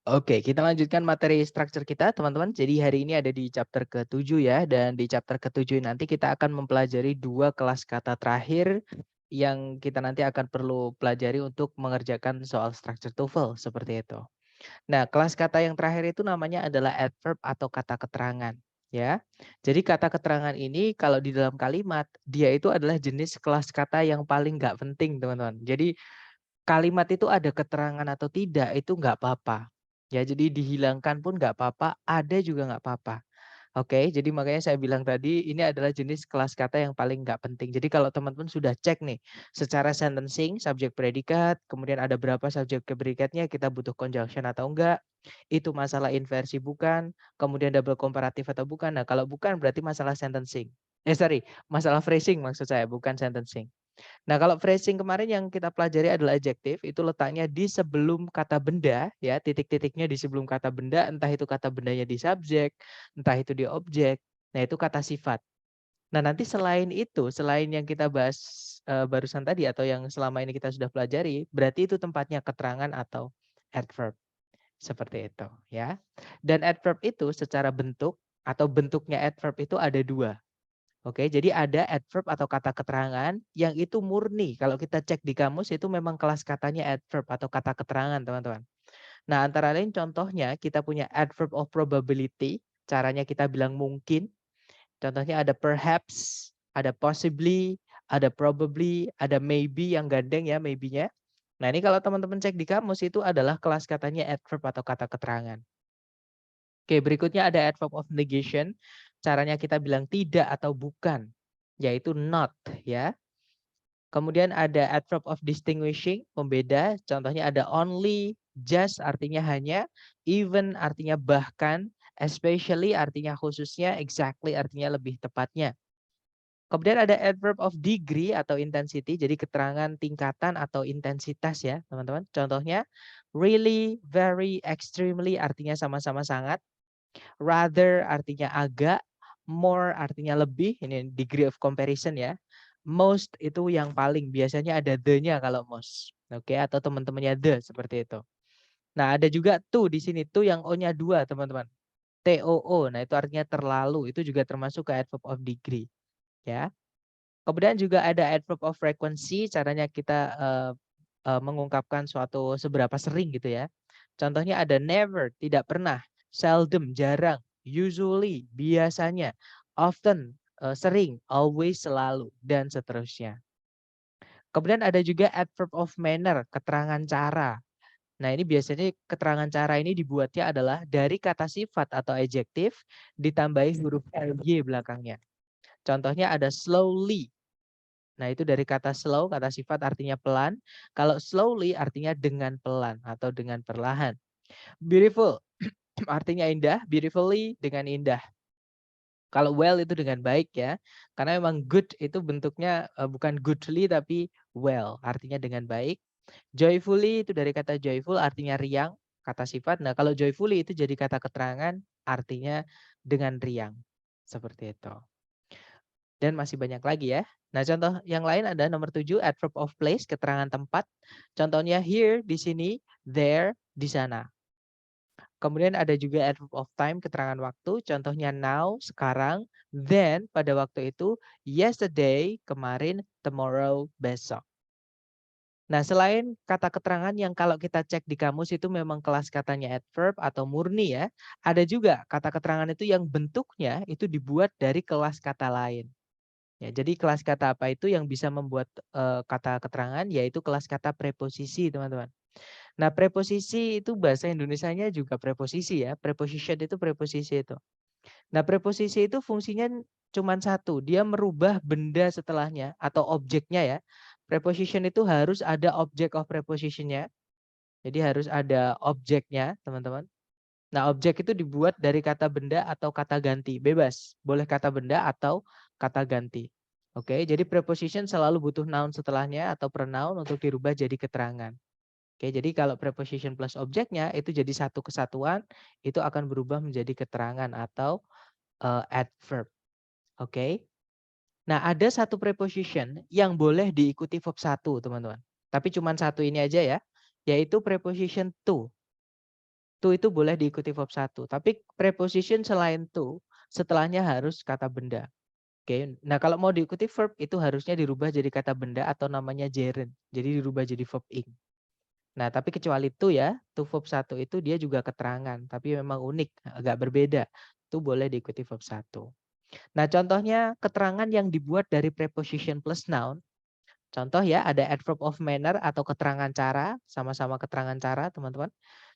Oke, kita lanjutkan materi structure kita, teman-teman. Jadi hari ini ada di chapter ke-7 ya, dan di chapter ke-7 nanti kita akan mempelajari 2 kelas kata terakhir yang kita nanti akan perlu pelajari untuk mengerjakan soal structure TOEFL seperti itu. Nah, kelas kata yang terakhir itu namanya adalah adverb atau kata keterangan, ya. Jadi kata keterangan ini kalau di dalam kalimat, dia itu adalah jenis kelas kata yang paling nggak penting, teman-teman. Jadi kalimat itu ada keterangan atau tidak itu nggak apa-apa. Ya, jadi dihilangkan pun nggak apa-apa, ada juga nggak apa-apa. Oke, jadi makanya saya bilang tadi ini adalah jenis kelas kata yang paling nggak penting. Jadi kalau teman-teman sudah cek nih secara sentencing, subjek predikat, kemudian ada berapa subjek predikatnya, kita butuh conjunction atau enggak, itu masalah inversi bukan, kemudian double komparatif atau bukan. Nah, kalau bukan berarti masalah sentencing. Sorry, masalah phrasing maksud saya, bukan sentencing. Nah, kalau phrasing kemarin yang kita pelajari adalah adjektif, itu letaknya di sebelum kata benda, ya, titik-titiknya di sebelum kata benda, entah itu kata bendanya di subjek, entah itu di objek. Nah, itu kata sifat. Nah, nanti selain itu, selain yang kita bahas barusan tadi atau yang selama ini kita sudah pelajari, berarti itu tempatnya keterangan atau adverb. Seperti itu, ya. Dan adverb itu secara bentuk atau bentuknya adverb itu ada dua. Oke, jadi ada adverb atau kata keterangan yang itu murni. Kalau kita cek di kamus itu memang kelas katanya adverb atau kata keterangan, teman-teman. Nah, antara lain contohnya kita punya adverb of probability, caranya kita bilang mungkin. Contohnya ada perhaps, ada possibly, ada probably, ada maybe yang gandeng ya maybe-nya. Nah, ini kalau teman-teman cek di kamus itu adalah kelas katanya adverb atau kata keterangan. Oke, berikutnya ada adverb of negation. Caranya kita bilang tidak atau bukan, yaitu not ya. Kemudian ada adverb of distinguishing, pembeda. Contohnya ada only, just artinya hanya, even artinya bahkan, especially artinya khususnya, exactly artinya lebih tepatnya. Kemudian ada adverb of degree atau intensity, jadi keterangan tingkatan atau intensitas ya, teman-teman. Contohnya really, very, extremely artinya sama-sama sangat. Rather artinya agak, more artinya lebih, ini degree of comparison ya. Most itu yang paling, biasanya ada the-nya kalau most. Oke, atau teman-temannya the seperti itu. Nah, ada juga to di sini, to yang O-nya 2, teman-teman. TOO. Nah, itu artinya terlalu, itu juga termasuk ke adverb of degree, ya. Kemudian juga ada adverb of frequency, caranya kita mengungkapkan suatu seberapa sering gitu ya. Contohnya ada never, tidak pernah, seldom, jarang, usually, biasanya, often, sering, always, selalu, dan seterusnya. Kemudian ada juga adverb of manner, keterangan cara. Nah, ini biasanya keterangan cara ini dibuatnya adalah dari kata sifat atau adjektif ditambahi huruf ly belakangnya. Contohnya ada slowly. Nah, itu dari kata slow, kata sifat artinya pelan. Kalau slowly artinya dengan pelan atau dengan perlahan. Beautiful artinya indah, beautifully dengan indah. Kalau well itu dengan baik ya. Karena memang good itu bentuknya bukan goodly tapi well, artinya dengan baik. Joyfully itu dari kata joyful artinya riang, kata sifat. Nah, kalau joyfully itu jadi kata keterangan artinya dengan riang. Seperti itu. Dan masih banyak lagi ya. Nah, contoh yang lain ada nomor 7 adverb of place, keterangan tempat. Contohnya here, di sini, there, di sana. Kemudian ada juga adverb of time, keterangan waktu. Contohnya now, sekarang, then, pada waktu itu, yesterday, kemarin, tomorrow, besok. Nah, selain kata keterangan yang kalau kita cek di kamus itu memang kelas katanya adverb atau murni ya, ada juga kata keterangan itu yang bentuknya itu dibuat dari kelas kata lain. Ya, jadi kelas kata apa itu yang bisa membuat kata keterangan yaitu kelas kata preposisi, teman-teman. Nah, preposisi itu bahasa Indonesianya juga preposisi ya. Preposition itu preposisi itu. Nah, preposisi itu fungsinya cuma satu, dia merubah benda setelahnya atau objeknya ya. Preposition itu harus ada object of prepositionnya. Jadi harus ada objeknya, teman-teman. Nah, objek itu dibuat dari kata benda atau kata ganti, bebas. Boleh kata benda atau kata ganti. Oke, jadi preposition selalu butuh noun setelahnya atau pronoun untuk dirubah jadi keterangan. Oke, jadi kalau preposition plus objeknya itu jadi satu kesatuan, itu akan berubah menjadi keterangan atau adverb. Oke. Nah, ada satu preposition yang boleh diikuti verb satu, teman-teman. Tapi cuma satu ini aja ya, yaitu preposition to. To itu boleh diikuti verb 1, tapi preposition selain to setelahnya harus kata benda. Oke. Nah, kalau mau diikuti verb itu harusnya dirubah jadi kata benda atau namanya gerund. Jadi dirubah jadi verb ing. Nah, tapi kecuali to ya, to verb 1 itu dia juga keterangan, tapi memang unik, agak berbeda. Itu boleh diikuti verb 1. Nah, contohnya keterangan yang dibuat dari preposition plus noun. Contoh ya, ada adverb of manner atau keterangan cara, sama-sama keterangan cara, teman-teman.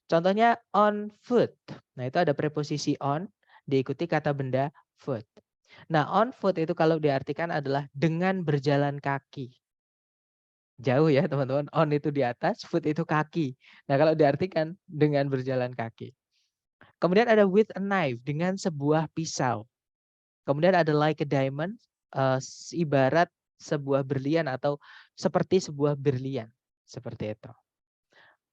Contohnya on foot. Nah, itu ada preposisi on diikuti kata benda foot. Nah, on foot itu kalau diartikan adalah dengan berjalan kaki. Jauh ya, teman-teman. On itu di atas, foot itu kaki. Nah, kalau diartikan dengan berjalan kaki. Kemudian ada with a knife, dengan sebuah pisau. Kemudian ada like a diamond, ibarat sebuah berlian atau seperti sebuah berlian. Seperti itu.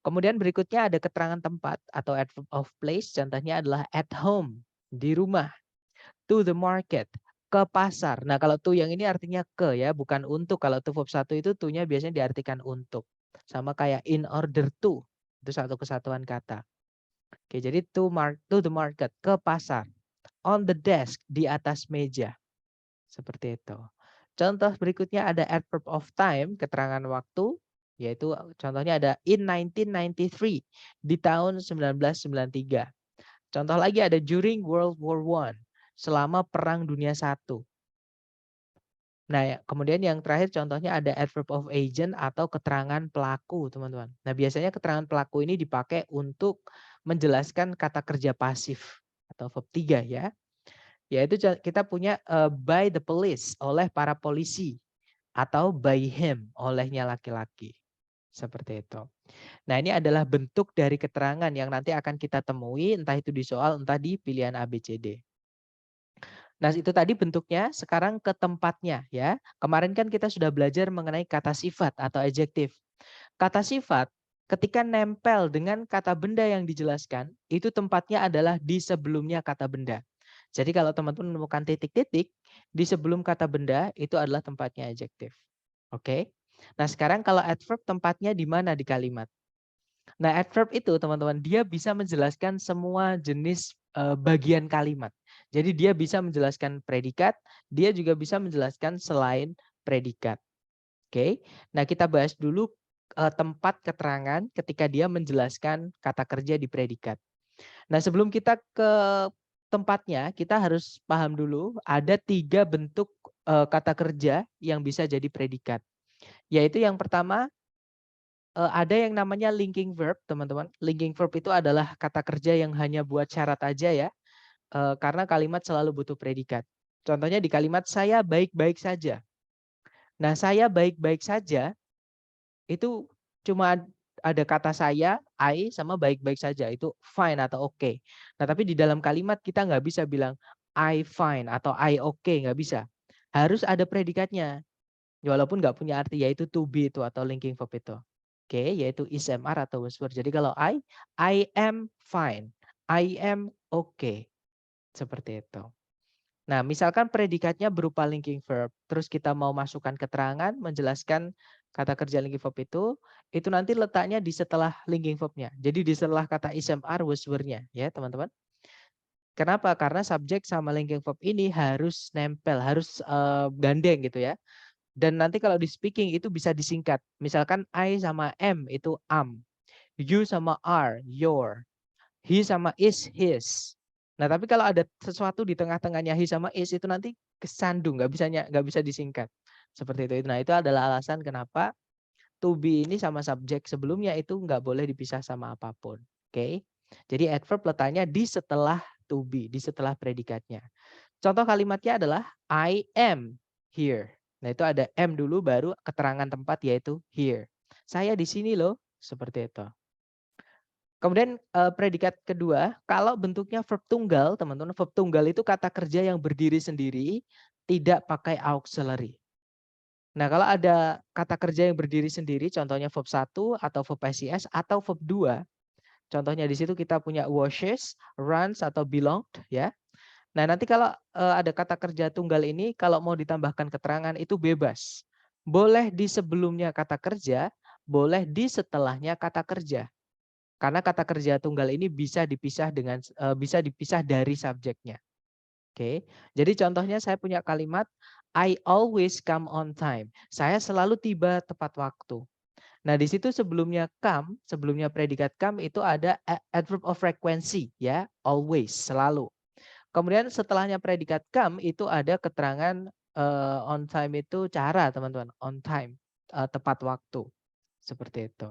Kemudian berikutnya ada keterangan tempat atau adverb of place. Contohnya adalah at home, di rumah. To the market, ke pasar. Nah, kalau to yang ini artinya ke ya, bukan untuk. Kalau to verb 1 itu to-nya biasanya diartikan untuk. Sama kayak in order to. Itu satu kesatuan kata. Oke, jadi to the market, ke pasar. On the desk, di atas meja. Seperti itu. Contoh berikutnya ada adverb of time, keterangan waktu, yaitu contohnya ada in 1993, di tahun 1993. Contoh lagi ada during World War I, selama Perang Dunia I. Nah, kemudian yang terakhir contohnya ada adverb of agent atau keterangan pelaku, teman-teman. Nah, biasanya keterangan pelaku ini dipakai untuk menjelaskan kata kerja pasif atau verb 3 ya. Yaitu kita punya by the police, oleh para polisi, atau by him, olehnya laki-laki. Seperti itu. Nah, ini adalah bentuk dari keterangan yang nanti akan kita temui, entah itu di soal, entah di pilihan ABCD. Nah, itu tadi bentuknya, sekarang ke tempatnya ya. Kemarin kan kita sudah belajar mengenai kata sifat atau adjektif. Kata sifat ketika nempel dengan kata benda yang dijelaskan, itu tempatnya adalah di sebelumnya kata benda. Jadi kalau teman-teman menemukan titik-titik, di sebelum kata benda itu adalah tempatnya adjektif. Oke. Nah, sekarang kalau adverb tempatnya di mana di kalimat? Nah, adverb itu teman-teman dia bisa menjelaskan semua jenis bagian kalimat. Jadi dia bisa menjelaskan predikat, dia juga bisa menjelaskan selain predikat. Oke. Nah, kita bahas dulu tempat keterangan ketika dia menjelaskan kata kerja di predikat. Nah, sebelum kita ke tempatnya, kita harus paham dulu ada 3 bentuk kata kerja yang bisa jadi predikat. Yaitu yang pertama ada yang namanya linking verb, teman-teman. Linking verb itu adalah kata kerja yang hanya buat syarat aja ya, karena kalimat selalu butuh predikat. Contohnya di kalimat saya baik-baik saja. Nah, saya baik-baik saja itu cuma ada kata saya, I, sama baik-baik saja. Itu fine atau oke. Nah, tapi di dalam kalimat kita nggak bisa bilang I fine atau I okay, nggak bisa. Harus ada predikatnya. Walaupun nggak punya arti, yaitu to be itu atau linking verb itu. Oke, yaitu is, am, are atau was, were. Jadi kalau I am fine. I am okay. Seperti itu. Nah, misalkan predikatnya berupa linking verb, terus kita mau masukkan keterangan, menjelaskan kata kerja linking verb itu nanti letaknya di setelah linking verbnya. Jadi di setelah kata is, am, are, was, were-nya ya teman-teman. Kenapa? Karena subjek sama linking verb ini harus nempel, harus gandeng gitu ya. Dan nanti kalau di speaking itu bisa disingkat. Misalkan I sama am itu am. You sama are, your. He sama is, his. Nah, tapi kalau ada sesuatu di tengah-tengahnya he sama is itu nanti kesandung, nggak bisa disingkat. Seperti itu. Nah, itu adalah alasan kenapa to be ini sama subjek sebelumnya itu nggak boleh dipisah sama apapun. Oke. Jadi adverb letaknya di setelah to be, di setelah predikatnya. Contoh kalimatnya adalah I am here. Nah, itu ada am dulu baru keterangan tempat yaitu here. Saya di sini loh, seperti itu. Kemudian predikat kedua, kalau bentuknya verb tunggal, teman-teman, verb tunggal itu kata kerja yang berdiri sendiri, tidak pakai auxiliary. Nah, kalau ada kata kerja yang berdiri sendiri, contohnya verb 1 atau verb SIS atau verb 2, contohnya di situ kita punya washes, runs atau belonged ya. Nah, nanti kalau ada kata kerja tunggal ini kalau mau ditambahkan keterangan itu bebas. Boleh di sebelumnya kata kerja, boleh di setelahnya kata kerja. Karena kata kerja tunggal ini bisa dipisah dari subjeknya. Oke. Jadi contohnya saya punya kalimat I always come on time. Saya selalu tiba tepat waktu. Nah, di situ sebelumnya predikat come itu ada adverb of frequency ya, always, selalu. Kemudian setelahnya predikat come itu ada keterangan on time itu cara, teman-teman. On time, tepat waktu. Seperti itu.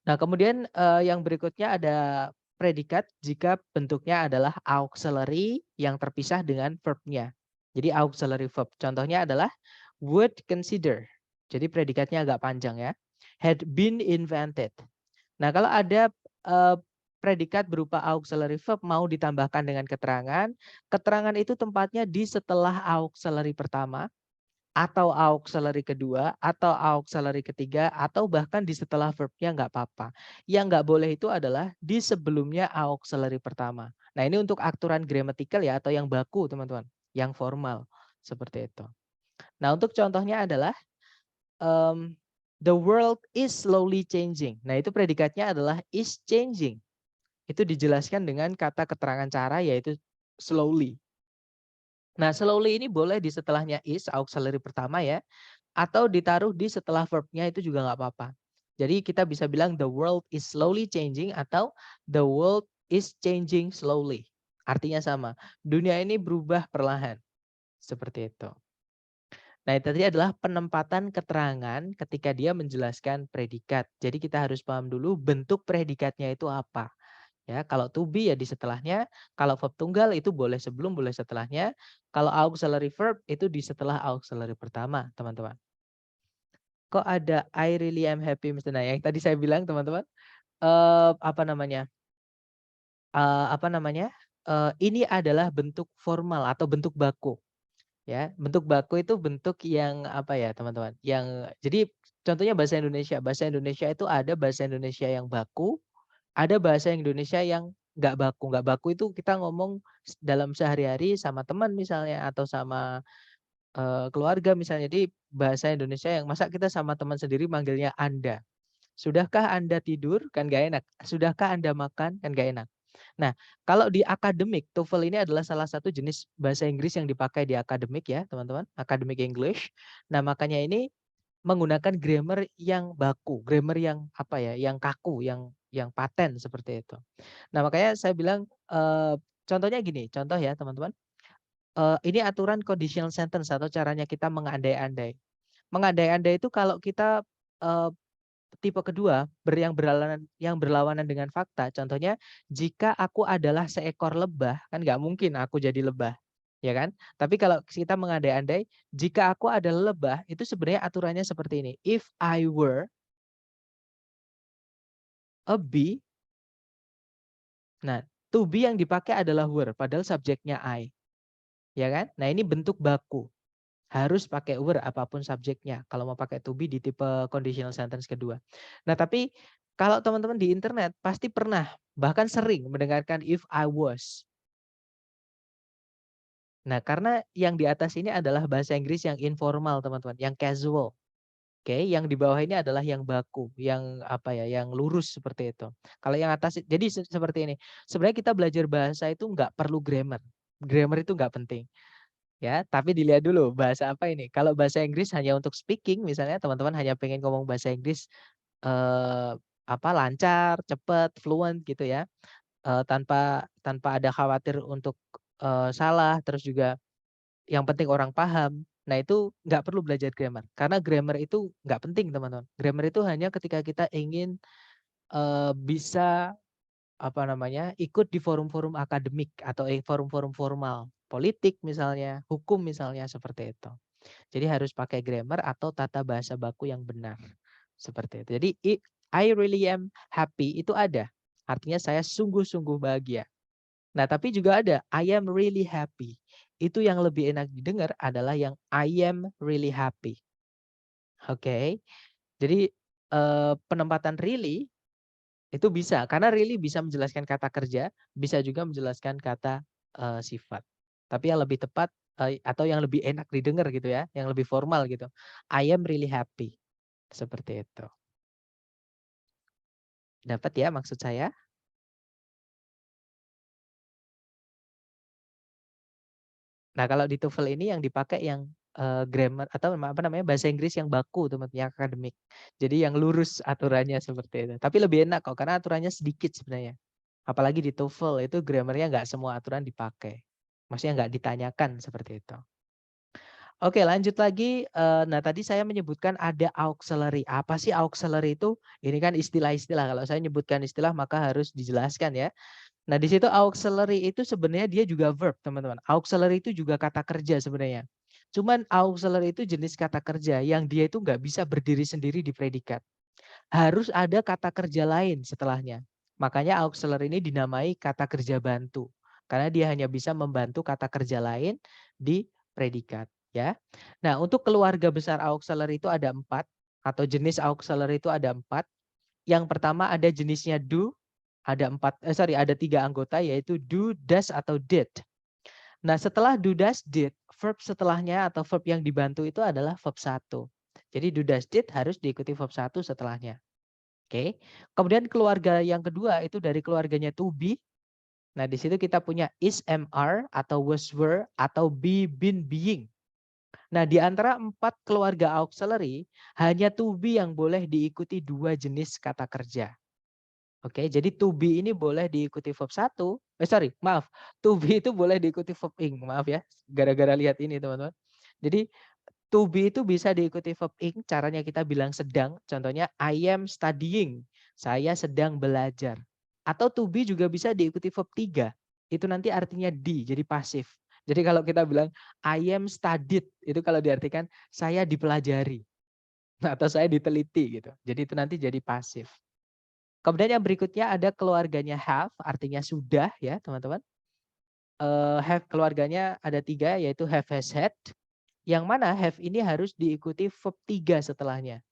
Nah, kemudian yang berikutnya ada predikat jika bentuknya adalah auxiliary yang terpisah dengan verb-nya. Jadi auxiliary verb. Contohnya adalah would consider. Jadi predikatnya agak panjang ya. Had been invented. Nah, kalau ada predikat berupa auxiliary verb mau ditambahkan dengan keterangan, keterangan itu tempatnya di setelah auxiliary pertama, atau auxiliary kedua, atau auxiliary ketiga, atau bahkan di setelah verbnya nggak apa-apa. Yang nggak boleh itu adalah di sebelumnya auxiliary pertama. Nah, ini untuk aturan grammatical ya, atau yang baku teman-teman, yang formal seperti itu. Nah, untuk contohnya adalah the world is slowly changing. Nah, itu predikatnya adalah is changing. Itu dijelaskan dengan kata keterangan cara yaitu slowly. Nah, slowly ini boleh di setelahnya is, auxiliary pertama ya, atau ditaruh di setelah verbnya itu juga nggak apa-apa. Jadi kita bisa bilang the world is slowly changing atau the world is changing slowly. Artinya sama, dunia ini berubah perlahan. Seperti itu. Nah, itu tadi adalah penempatan keterangan ketika dia menjelaskan predikat. Jadi kita harus paham dulu bentuk predikatnya itu apa. Ya, kalau to be ya di setelahnya, kalau verb tunggal itu boleh sebelum, boleh setelahnya. Kalau auxiliary verb itu di setelah auxiliary pertama, teman-teman. Kok ada I really am happy Mr. Nah, yang tadi saya bilang teman-teman, apa namanya? Apa namanya? Ini adalah bentuk formal atau bentuk baku. Ya, bentuk baku itu bentuk yang apa ya, teman-teman? Yang jadi contohnya bahasa Indonesia. Bahasa Indonesia itu ada bahasa Indonesia yang baku, ada bahasa Indonesia yang nggak baku. Nggak baku itu kita ngomong dalam sehari-hari sama teman misalnya atau sama keluarga misalnya. Jadi bahasa Indonesia yang masa kita sama teman sendiri manggilnya Anda. Sudahkah Anda tidur? Kan nggak enak. Sudahkah Anda makan? Kan nggak enak. Nah, kalau di akademik, TOEFL ini adalah salah satu jenis bahasa Inggris yang dipakai di akademik ya, teman-teman. Academic English. Nah, makanya ini menggunakan grammar yang baku, grammar yang apa ya, yang kaku, yang paten seperti itu. Nah, makanya saya bilang contohnya gini, contoh ya, teman-teman. Ini aturan conditional sentence atau caranya kita mengandai-andai. Mengandai-andai itu kalau kita tipe kedua yang berlawanan dengan fakta. Contohnya, jika aku adalah seekor lebah, kan nggak mungkin aku jadi lebah, ya kan? Tapi kalau kita mengandai-andai, jika aku adalah lebah, itu sebenarnya aturannya seperti ini. If I were a bee, nah to be yang dipakai adalah were, padahal subjeknya I, ya kan? Nah ini bentuk baku. Harus pakai were apapun subjeknya kalau mau pakai to be di tipe conditional sentence kedua. Nah, tapi kalau teman-teman di internet pasti pernah bahkan sering mendengarkan if I was. Nah, karena yang di atas ini adalah bahasa Inggris yang informal, teman-teman, yang casual. Oke, yang di bawah ini adalah yang baku, yang apa ya, yang lurus seperti itu. Kalau yang atas jadi seperti ini. Sebenarnya kita belajar bahasa itu nggak perlu grammar. Grammar itu nggak penting. Ya, tapi dilihat dulu bahasa apa ini. Kalau bahasa Inggris hanya untuk speaking misalnya teman-teman hanya pengen ngomong bahasa Inggris apa lancar, cepat, fluent gitu ya. Tanpa tanpa ada khawatir untuk salah, terus juga yang penting orang paham. Nah, itu nggak perlu belajar grammar. Karena grammar itu nggak penting, teman-teman. Grammar itu hanya ketika kita ingin bisa apa namanya, ikut di forum-forum akademik atau forum-forum formal, politik misalnya, hukum misalnya, seperti itu. Jadi harus pakai grammar atau tata bahasa baku yang benar. Seperti itu. Jadi I really am happy itu ada. Artinya saya sungguh-sungguh bahagia. Nah, tapi juga ada I am really happy. Itu yang lebih enak didengar adalah yang I am really happy. Oke. Jadi penempatan really itu bisa, karena really bisa menjelaskan kata kerja, bisa juga menjelaskan kata sifat. Tapi yang lebih tepat atau yang lebih enak didengar gitu ya, yang lebih formal gitu. I am really happy. Seperti itu. Dapat ya maksud saya? Nah, kalau di TOEFL ini yang dipakai yang grammar atau apa namanya bahasa Inggris yang baku teman-teman, yang akademik. Jadi yang lurus aturannya seperti itu. Tapi lebih enak kok karena aturannya sedikit sebenarnya. Apalagi di TOEFL itu grammarnya nggak semua aturan dipakai. Maksudnya nggak ditanyakan seperti itu. Oke, lanjut lagi. Nah, tadi saya menyebutkan ada auxiliary. Apa sih auxiliary itu? Ini kan istilah-istilah. Kalau saya nyebutkan istilah maka harus dijelaskan ya. Nah, di situ auxiliary itu sebenarnya dia juga verb, teman-teman. Auxiliary itu juga kata kerja sebenarnya. Cuman auxiliary itu jenis kata kerja yang dia itu nggak bisa berdiri sendiri di predikat. Harus ada kata kerja lain setelahnya. Makanya auxiliary ini dinamai kata kerja bantu. Karena dia hanya bisa membantu kata kerja lain di predikat. Ya. Nah, untuk keluarga besar auxiliary itu ada 4. Atau jenis auxiliary itu ada 4. Yang pertama ada jenisnya do, ada 3 anggota yaitu do, does, atau did. Nah, setelah do, does, did, verb setelahnya atau verb yang dibantu itu adalah verb 1. Jadi do, does, did harus diikuti verb 1 setelahnya. Oke. Kemudian keluarga yang kedua itu dari keluarganya to be. Nah, di situ kita punya is, am, are, atau was, were, atau be, been, being. Nah, di antara 4 keluarga auxiliary, hanya to be yang boleh diikuti 2 jenis kata kerja. Oke, jadi to be ini boleh diikuti verb 1. Maaf. To be itu boleh diikuti verb ing. Maaf ya, gara-gara lihat ini teman-teman. Jadi to be itu bisa diikuti verb ing, caranya kita bilang sedang. Contohnya I am studying. Saya sedang belajar. Atau to be juga bisa diikuti verb 3. Itu nanti artinya di, jadi pasif. Jadi kalau kita bilang I am studied, itu kalau diartikan saya dipelajari. Atau saya diteliti gitu. Jadi itu nanti jadi pasif. Kemudian yang berikutnya ada keluarganya have, artinya sudah ya teman-teman. Have keluarganya ada 3 yaitu have, has, had. Yang mana have ini harus diikuti verb 3 setelahnya.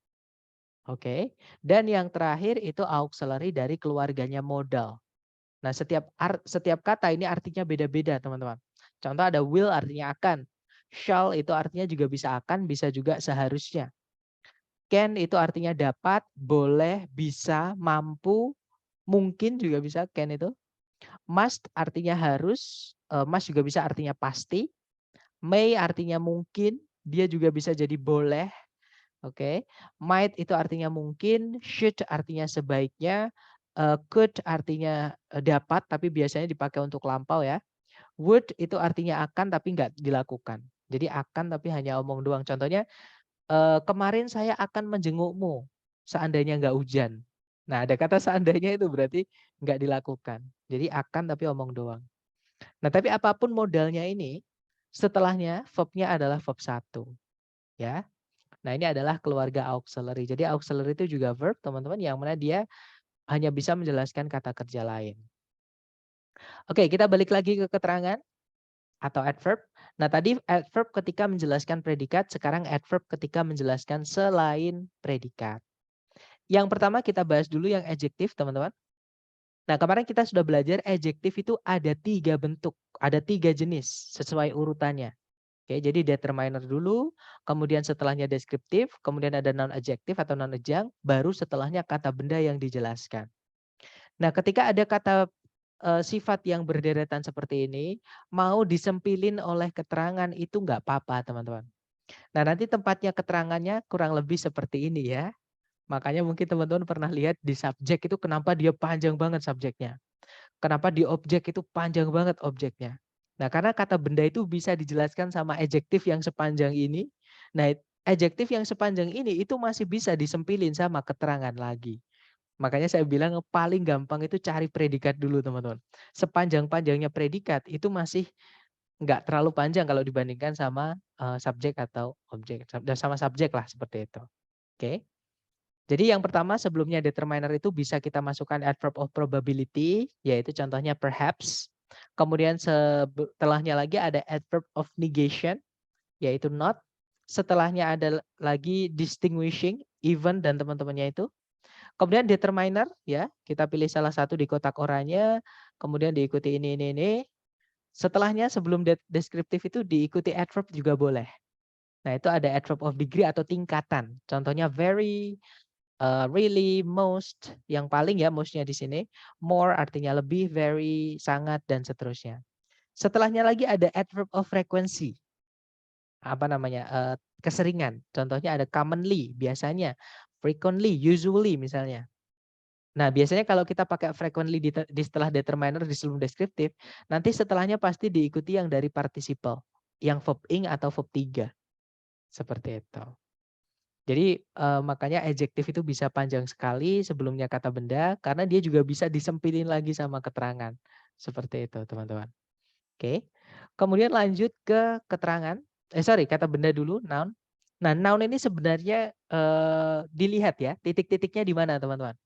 Oke. Dan yang terakhir itu auxiliary dari keluarganya modal. Nah, setiap kata ini artinya beda-beda teman-teman. Contoh ada will artinya akan. Shall itu artinya juga bisa akan, bisa juga seharusnya. Can itu artinya dapat, boleh, bisa, mampu, mungkin juga bisa can itu. Must artinya harus, must juga bisa artinya pasti. May artinya mungkin, dia juga bisa jadi boleh. Oke. Might itu artinya mungkin, should artinya sebaiknya, could artinya dapat tapi biasanya dipakai untuk lampau ya. Would itu artinya akan tapi nggak dilakukan. Jadi akan tapi hanya omong doang. Contohnya kemarin saya akan menjengukmu seandainya nggak hujan. Nah, ada kata seandainya itu berarti nggak dilakukan. Jadi akan tapi omong doang. Nah, tapi apapun modalnya ini, setelahnya verbnya adalah verb 1. Ya. Nah, ini adalah keluarga auxiliary. Jadi auxiliary itu juga verb, teman-teman, yang mana dia hanya bisa menjelaskan kata kerja lain. Oke, kita balik lagi ke keterangan atau adverb. Nah, tadi adverb ketika menjelaskan predikat, sekarang adverb ketika menjelaskan selain predikat. Yang pertama kita bahas dulu yang adjektif, teman-teman. Nah, kemarin kita sudah belajar adjektif itu ada 3 bentuk, ada 3 jenis sesuai urutannya. Oke, jadi determiner dulu, kemudian setelahnya deskriptif, kemudian ada non adjektif atau non adjunct, baru setelahnya kata benda yang dijelaskan. Nah, ketika ada kata sifat yang berderetan seperti ini, mau disempilin oleh keterangan itu nggak apa-apa, teman-teman. Nah, nanti tempatnya keterangannya kurang lebih seperti ini ya. Makanya mungkin teman-teman pernah lihat di subjek itu kenapa dia panjang banget subjeknya. Kenapa di objek itu panjang banget objeknya. Nah, karena kata benda itu bisa dijelaskan sama adjektif yang sepanjang ini. Nah, adjektif yang sepanjang ini itu masih bisa disempilin sama keterangan lagi. Makanya saya bilang paling gampang itu cari predikat dulu teman-teman. Sepanjang-panjangnya predikat itu masih nggak terlalu panjang kalau dibandingkan sama subjek atau objek. Sama subjek lah seperti itu. Oke. Jadi yang pertama sebelumnya determiner itu bisa kita masukkan adverb of probability, yaitu contohnya perhaps. Kemudian setelahnya lagi ada adverb of negation, yaitu not. Setelahnya ada lagi distinguishing, even dan teman-temannya itu. Kemudian determiner, ya kita pilih salah satu di kotak oranye, kemudian diikuti ini. Setelahnya sebelum deskriptif itu diikuti adverb juga boleh. Nah itu ada adverb of degree atau tingkatan. Contohnya very, really, most, yang paling ya most-nya di sini. More artinya lebih, very, sangat, dan seterusnya. Setelahnya lagi ada adverb of frequency. Apa namanya? Keseringan. Contohnya ada commonly, biasanya, frequently, usually misalnya. Nah, biasanya kalau kita pakai frequently di setelah determiner di sebelum deskriptif, nanti setelahnya pasti diikuti yang dari participle, yang verb ing atau verb 3. Seperti itu. Jadi makanya adjektif itu bisa panjang sekali sebelumnya kata benda karena dia juga bisa disempilin lagi sama keterangan. Seperti itu, teman-teman. Oke. Kemudian lanjut ke keterangan. Kata benda dulu, noun. Nah, noun ini sebenarnya dilihat ya, titik-titiknya di mana, teman-teman?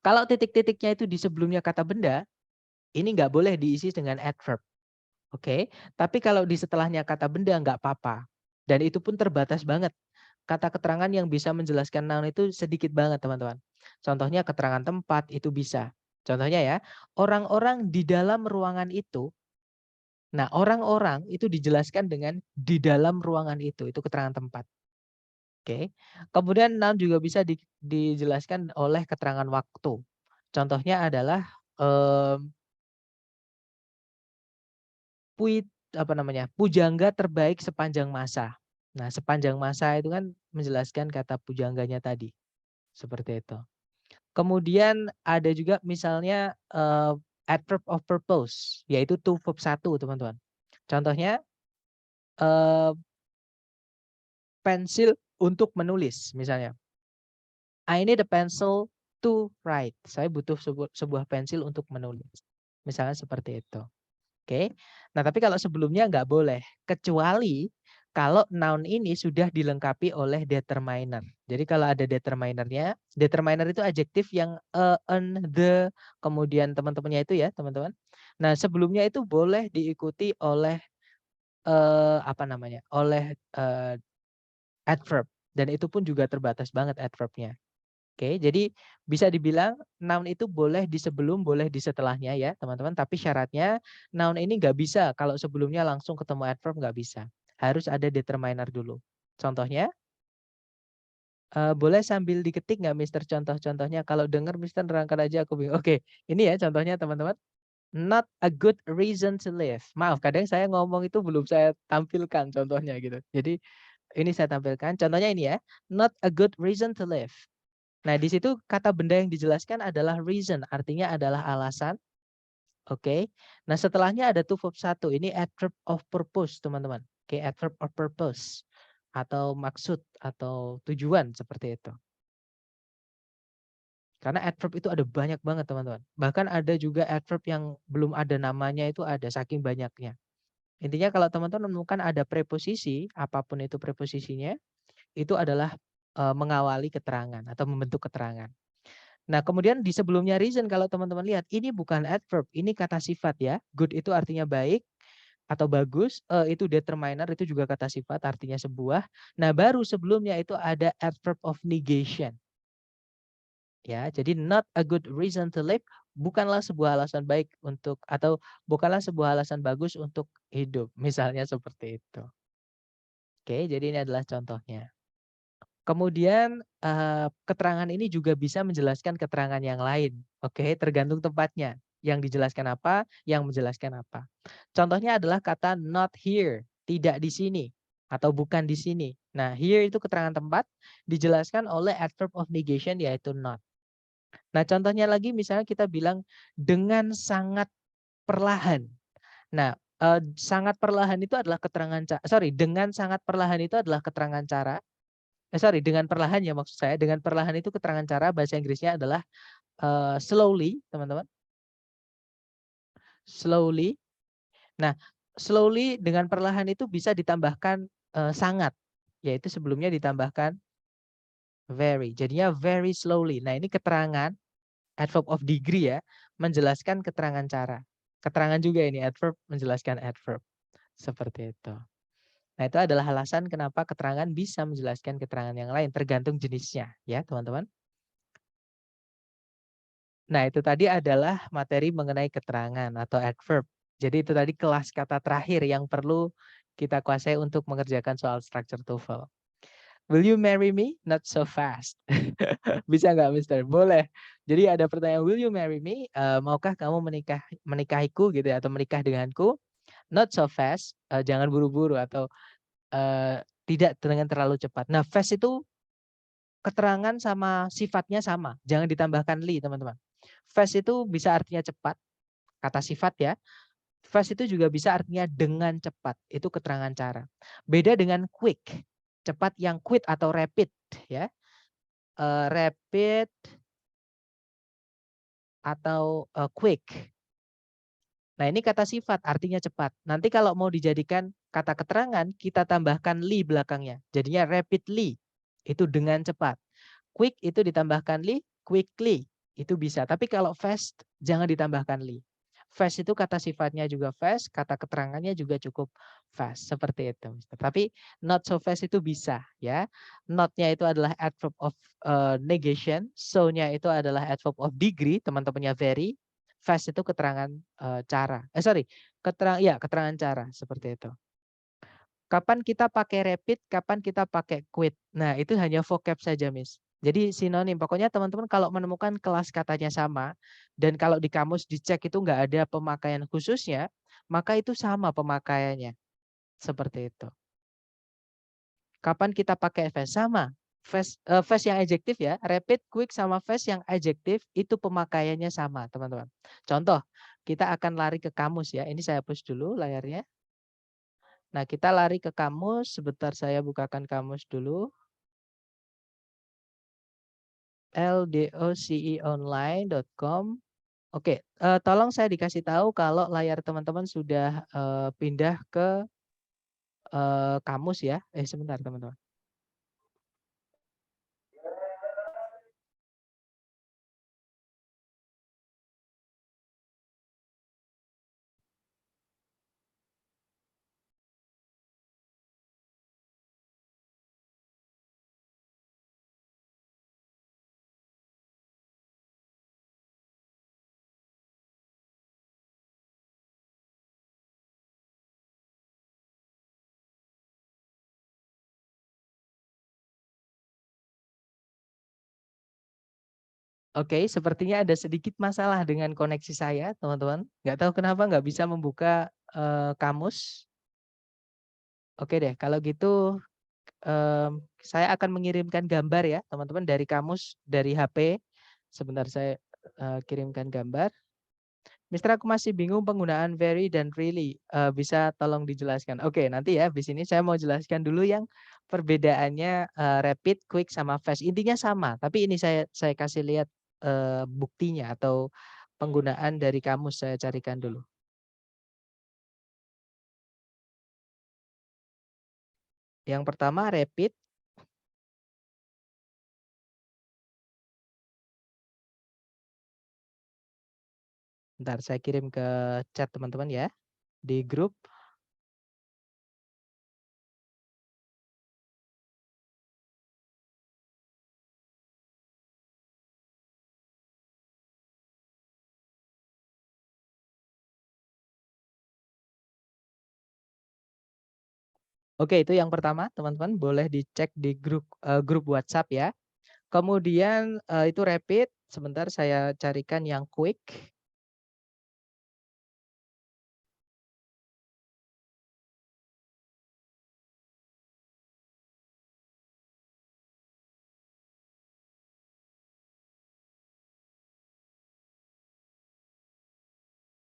Kalau titik-titiknya itu di sebelumnya kata benda, ini nggak boleh diisi dengan adverb. Oke. Tapi kalau di setelahnya kata benda nggak apa-apa. Dan itu pun terbatas banget. Kata keterangan yang bisa menjelaskan noun itu sedikit banget, teman-teman. Contohnya keterangan tempat itu bisa. Contohnya ya, orang-orang di dalam ruangan itu. Nah, orang-orang itu dijelaskan dengan di dalam ruangan itu keterangan tempat. Oke. Kemudian noun juga bisa dijelaskan oleh keterangan waktu. Contohnya adalah pujangga terbaik sepanjang masa. Nah, sepanjang masa itu kan menjelaskan kata pujangganya tadi. Seperti itu. Kemudian ada juga misalnya adverb of purpose, yaitu to verb 1, teman-teman. Contohnya pensil untuk menulis misalnya. I need a pencil to write. Saya butuh sebuah pensil untuk menulis. Misalnya seperti itu. Oke. Nah, tapi kalau sebelumnya nggak boleh. Kecuali kalau noun ini sudah dilengkapi oleh determiner. Jadi kalau ada determinernya, determiner itu adjektif yang an, the, kemudian teman-temannya itu ya, teman-teman. Nah, sebelumnya itu boleh diikuti oleh oleh adverb. Dan itu pun juga terbatas banget adverbnya. Oke, jadi bisa dibilang noun itu boleh di sebelum, boleh di setelahnya ya teman-teman. Tapi syaratnya noun ini nggak bisa kalau sebelumnya langsung ketemu adverb, nggak bisa. Harus ada determiner dulu. Contohnya, boleh sambil diketik nggak Mister contoh-contohnya? Kalau dengar Mister nerangkan aja aku bingung. Oke, ini ya contohnya teman-teman. Not a good reason to live. Maaf, kadang saya ngomong itu belum saya tampilkan contohnya gitu. Jadi ini saya tampilkan. Contohnya ini ya. Not a good reason to live. Nah, di situ kata benda yang dijelaskan adalah reason, artinya adalah alasan. Oke. Nah, setelahnya ada to verb 1. Ini adverb of purpose, teman-teman. Oke, adverb of purpose atau maksud atau tujuan seperti itu. Karena adverb itu ada banyak banget, teman-teman. Bahkan ada juga adverb yang belum ada namanya itu ada saking banyaknya. Intinya kalau teman-teman menemukan ada preposisi, apapun itu preposisinya, itu adalah mengawali keterangan atau membentuk keterangan. Nah, kemudian di sebelumnya reason kalau teman-teman lihat ini bukan adverb, ini kata sifat ya. Good itu artinya baik atau bagus, itu determiner itu juga kata sifat artinya sebuah. Nah, baru sebelumnya itu ada adverb of negation. Ya, jadi not a good reason to live bukanlah sebuah alasan baik untuk atau bukanlah sebuah alasan bagus untuk hidup. Misalnya seperti itu. Oke, jadi ini adalah contohnya. Kemudian keterangan ini juga bisa menjelaskan keterangan yang lain. Oke, tergantung tempatnya. Yang dijelaskan apa, yang menjelaskan apa. Contohnya adalah kata not here, tidak di sini atau bukan di sini. Nah, here itu keterangan tempat dijelaskan oleh adverb of negation yaitu not. Nah, contohnya lagi misalnya kita bilang dengan sangat perlahan. Nah, sangat perlahan itu adalah keterangan dengan sangat perlahan itu adalah keterangan cara. Dengan perlahan ya maksud saya. Dengan perlahan itu keterangan cara bahasa Inggrisnya adalah slowly, teman-teman. Slowly. Nah, slowly dengan perlahan itu bisa ditambahkan sangat. Yaitu sebelumnya ditambahkan very. Jadinya very slowly. Nah, ini keterangan adverb of degree ya. Menjelaskan keterangan cara. Keterangan juga ini adverb menjelaskan adverb. Seperti itu. Nah, itu adalah alasan kenapa keterangan bisa menjelaskan keterangan yang lain. Tergantung jenisnya ya teman-teman. Nah, itu tadi adalah materi mengenai keterangan atau adverb. Jadi itu tadi kelas kata terakhir yang perlu kita kuasai untuk mengerjakan soal structure TOEFL. Will you marry me? Not so fast. Bisa nggak, Mister? Boleh. Jadi ada pertanyaan, will you marry me? Maukah kamu menikahiku gitu ya, atau menikah denganku? Not so fast. Jangan buru-buru atau tidak dengan terlalu cepat. Nah, fast itu keterangan sama sifatnya sama. Jangan ditambahkan li, teman-teman. Fast itu bisa artinya cepat, kata sifat ya. Fast itu juga bisa artinya dengan cepat. Itu keterangan cara. Beda dengan quick. Cepat yang quick atau rapid ya. Rapid atau quick. Nah, ini kata sifat artinya cepat. Nanti kalau mau dijadikan kata keterangan, kita tambahkan li belakangnya. Jadinya rapidly. Itu dengan cepat. Quick itu ditambahkan li, quickly. Itu bisa. Tapi kalau fast jangan ditambahkan li. Fast itu kata sifatnya juga fast, kata keterangannya juga cukup fast. Seperti itu. Tapi not so fast itu bisa ya. Not-nya itu adalah adverb of negation. So-nya itu adalah adverb of degree, teman-temannya very. Fast itu keterangan cara. Keterangan cara seperti itu. Kapan kita pakai rapid, kapan kita pakai quick. Nah, itu hanya vocab saja, Miss. Jadi sinonim. Pokoknya teman-teman kalau menemukan kelas katanya sama dan kalau di kamus dicek itu nggak ada pemakaian khususnya, maka itu sama pemakaiannya. Seperti itu. Kapan kita pakai fast? Sama. Fast yang adjektif ya, rapid, quick sama fast yang adjektif itu pemakaiannya sama, teman-teman. Contoh, kita akan lari ke kamus ya. Ini saya hapus dulu layarnya. Nah, kita lari ke kamus. Sebentar saya bukakan kamus dulu. ldoceonline.com. Oke, tolong saya dikasih tahu kalau layar teman-teman sudah pindah ke kamus ya. Sebentar teman-teman. Oke, sepertinya ada sedikit masalah dengan koneksi saya, teman-teman. Nggak tahu kenapa nggak bisa membuka kamus. Oke deh, kalau gitu saya akan mengirimkan gambar ya, teman-teman dari kamus, dari HP. Sebentar saya kirimkan gambar. Mister, aku masih bingung penggunaan very dan really. Bisa tolong dijelaskan? Oke, nanti ya. Di sini saya mau jelaskan dulu yang perbedaannya rapid, quick, sama fast. Intinya sama, tapi ini saya kasih lihat buktinya atau penggunaan dari kamus saya carikan dulu. Yang pertama rapid. Bentar, saya kirim ke chat teman-teman ya di grup. Oke, itu yang pertama, teman-teman boleh dicek di grup WhatsApp ya. Kemudian itu rapid, sebentar saya carikan yang quick.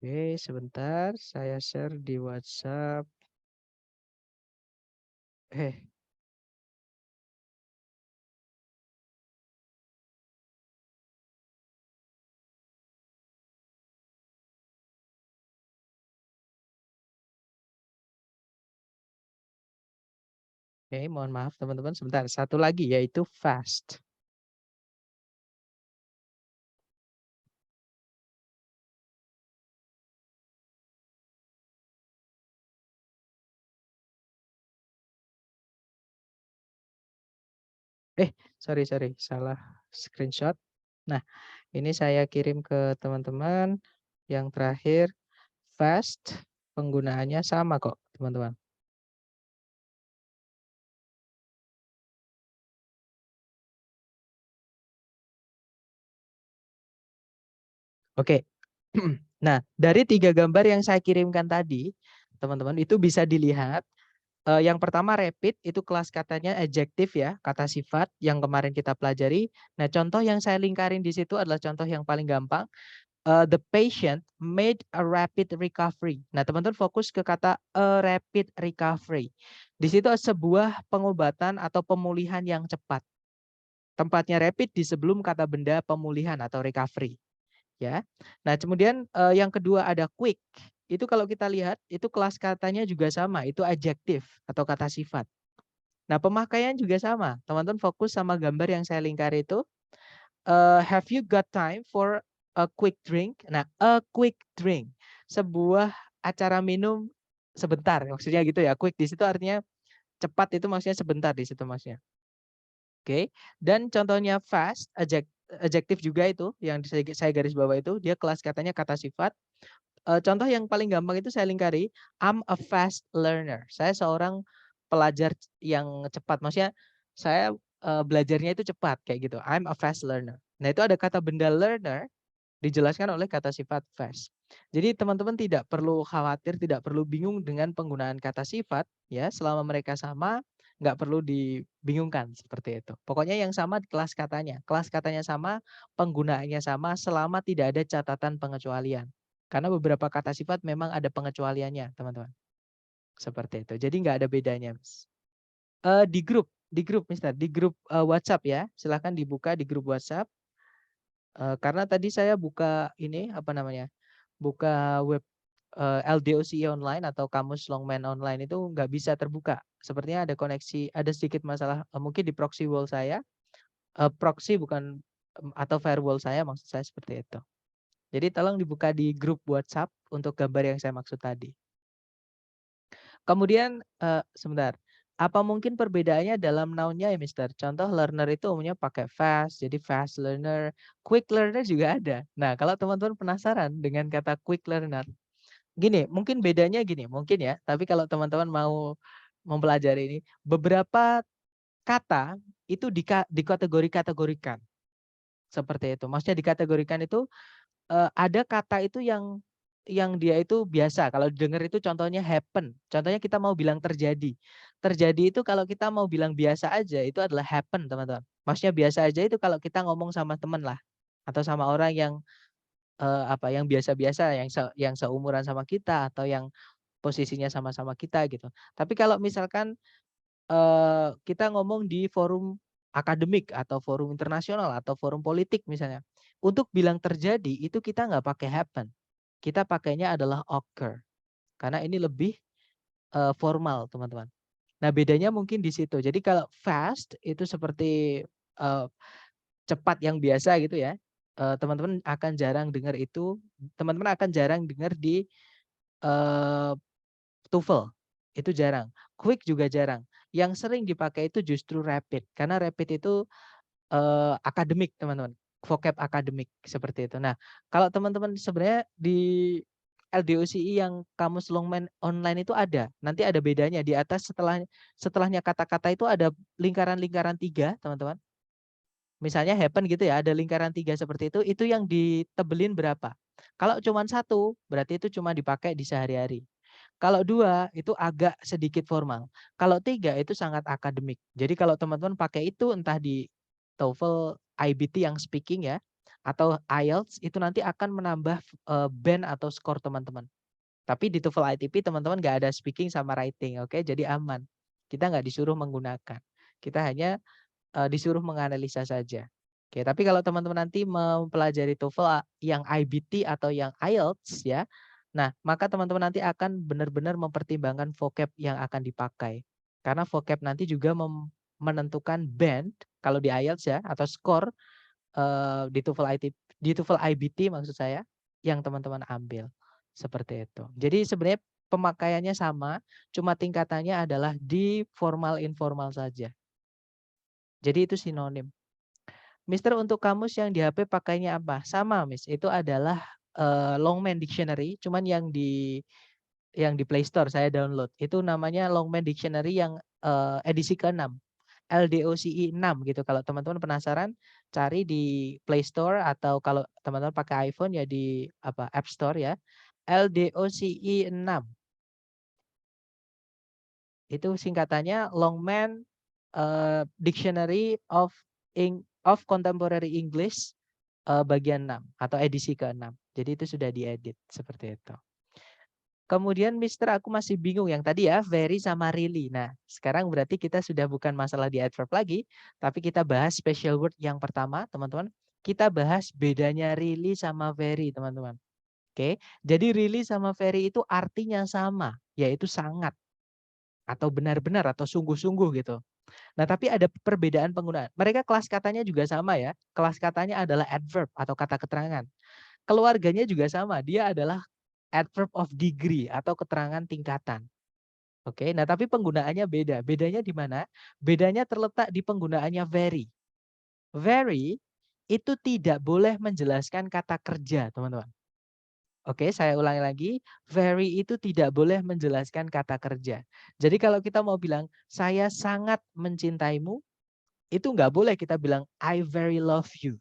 Oke, sebentar saya share di WhatsApp. Eh, Oke, mohon maaf teman-teman. Sebentar, satu lagi yaitu fast. Sorry, salah screenshot. Nah, ini saya kirim ke teman-teman. Yang terakhir, fast, penggunaannya sama kok, teman-teman. Oke. Nah, dari 3 gambar yang saya kirimkan tadi, teman-teman, itu bisa dilihat, yang pertama rapid, itu kelas katanya adjektif ya, kata sifat yang kemarin kita pelajari. Nah, contoh yang saya lingkarin di situ adalah contoh yang paling gampang. The patient made a rapid recovery. Nah, teman-teman fokus ke kata a rapid recovery. Di situ sebuah pengobatan atau pemulihan yang cepat. Tempatnya rapid di sebelum kata benda pemulihan atau recovery, ya. Nah, kemudian yang kedua ada quick. Itu kalau kita lihat itu kelas katanya juga sama, itu adjektif atau kata sifat. Nah, pemakaian juga sama. Teman-teman fokus sama gambar yang saya lingkar itu. Have you got time for a quick drink? Nah, a quick drink, sebuah acara minum sebentar, maksudnya gitu ya. Quick di situ artinya cepat, itu maksudnya sebentar di situ maksudnya. Oke. Dan contohnya fast, adjektif juga itu yang saya garis bawah itu, dia kelas katanya kata sifat. Contoh yang paling gampang itu saya lingkari, I'm a fast learner. Saya seorang pelajar yang cepat. Maksudnya saya belajarnya itu cepat kayak gitu. I'm a fast learner. Nah, itu ada kata benda learner dijelaskan oleh kata sifat fast. Jadi teman-teman tidak perlu khawatir, tidak perlu bingung dengan penggunaan kata sifat ya, selama mereka sama nggak perlu dibingungkan seperti itu. Pokoknya yang sama kelas katanya. Kelas katanya sama, penggunaannya sama selama tidak ada catatan pengecualian. Karena beberapa kata sifat memang ada pengecualiannya, teman-teman. Seperti itu. Jadi nggak ada bedanya, Mas. Di grup, Mister, di grup WhatsApp ya. Silahkan dibuka di grup WhatsApp. Karena tadi saya buka ini apa namanya? Buka web LDOCE online atau kamus Longman online itu nggak bisa terbuka. Sepertinya ada koneksi, ada sedikit masalah mungkin di proxy wall saya. Proxy bukan atau firewall saya maksud saya seperti itu. Jadi tolong dibuka di grup WhatsApp untuk gambar yang saya maksud tadi. Kemudian sebentar. Apa mungkin perbedaannya dalam noun-nya ya, Mister? Contoh learner itu umumnya pakai fast, jadi fast learner. Quick learner juga ada. Nah, kalau teman-teman penasaran dengan kata quick learner, gini, mungkin bedanya gini, mungkin ya, tapi kalau teman-teman mau mempelajari ini, beberapa kata itu dikategori-kategorikan. Seperti itu. Maksudnya dikategorikan itu ada kata itu yang dia itu biasa, kalau didengar itu contohnya happen. Contohnya kita mau bilang terjadi. Terjadi itu kalau kita mau bilang biasa aja itu adalah happen, teman-teman. Maksudnya biasa aja itu kalau kita ngomong sama teman lah atau sama orang yang yang biasa-biasa yang seumuran sama kita atau yang posisinya sama-sama kita gitu. Tapi kalau misalkan kita ngomong di forum akademik atau forum internasional atau forum politik misalnya. Untuk bilang terjadi itu kita nggak pakai happen. Kita pakainya adalah occur. Karena ini lebih formal, teman-teman. Nah, bedanya mungkin di situ. Jadi kalau fast itu seperti uh, cepat yang biasa gitu ya. Teman-teman akan jarang dengar itu. Teman-teman akan jarang dengar di uh, TOEFL, itu jarang. Quick juga jarang. Yang sering dipakai itu justru rapid, karena rapid itu akademik, teman-teman. Vocab akademik seperti itu. Nah, kalau teman-teman sebenarnya di LDOCI yang kamus Longman online itu ada. Nanti ada bedanya di atas setelahnya kata-kata itu ada lingkaran-lingkaran 3, teman-teman. Misalnya happen gitu ya, ada lingkaran 3 seperti itu yang ditebelin berapa? Kalau cuma 1, berarti itu cuma dipakai di sehari-hari. Kalau 2 itu agak sedikit formal. Kalau 3 itu sangat akademik. Jadi kalau teman-teman pakai itu entah di TOEFL, IBT yang speaking ya, atau IELTS itu nanti akan menambah band atau skor teman-teman. Tapi di TOEFL ITP teman-teman nggak ada speaking sama writing, oke? Jadi aman. Kita nggak disuruh menggunakan. Kita hanya disuruh menganalisa saja. Oke, tapi kalau teman-teman nanti mempelajari TOEFL yang IBT atau yang IELTS ya, nah maka teman-teman nanti akan benar-benar mempertimbangkan vocab yang akan dipakai. Karena vocab nanti juga menentukan band kalau di IELTS ya atau skor di TOEFL di TOEFL IBT maksud saya yang teman-teman ambil. Seperti itu. Jadi sebenarnya pemakaiannya sama, cuma tingkatannya adalah di formal informal saja. Jadi itu sinonim. Mister, untuk kamus yang di HP pakainya apa? Sama, Miss. Itu adalah Longman Dictionary, cuman yang di Play Store saya download. Itu namanya Longman Dictionary yang edisi ke-6. LDOCE 6 gitu. Kalau teman-teman penasaran, cari di Play Store atau kalau teman-teman pakai iPhone ya di App Store ya. LDOCE 6. Itu singkatannya Longman Dictionary of Contemporary English bagian 6 atau edisi ke-6. Jadi itu sudah diedit seperti itu. Kemudian Mister aku masih bingung yang tadi ya very sama really. Nah, sekarang berarti kita sudah bukan masalah di adverb lagi, tapi kita bahas special word yang pertama, teman-teman. Kita bahas bedanya really sama very, teman-teman. Oke. Jadi really sama very itu artinya sama, yaitu sangat atau benar-benar atau sungguh-sungguh gitu. Nah, tapi ada perbedaan penggunaan. Mereka kelas katanya juga sama ya. Kelas katanya adalah adverb atau kata keterangan. Keluarganya juga sama, dia adalah adverb of degree atau keterangan tingkatan. Oke, nah tapi penggunaannya beda. Bedanya di mana? Bedanya terletak di penggunaannya very. Very itu tidak boleh menjelaskan kata kerja, teman-teman. Oke, saya ulangi lagi. Very itu tidak boleh menjelaskan kata kerja. Jadi kalau kita mau bilang, saya sangat mencintaimu, itu nggak boleh kita bilang, I very love you.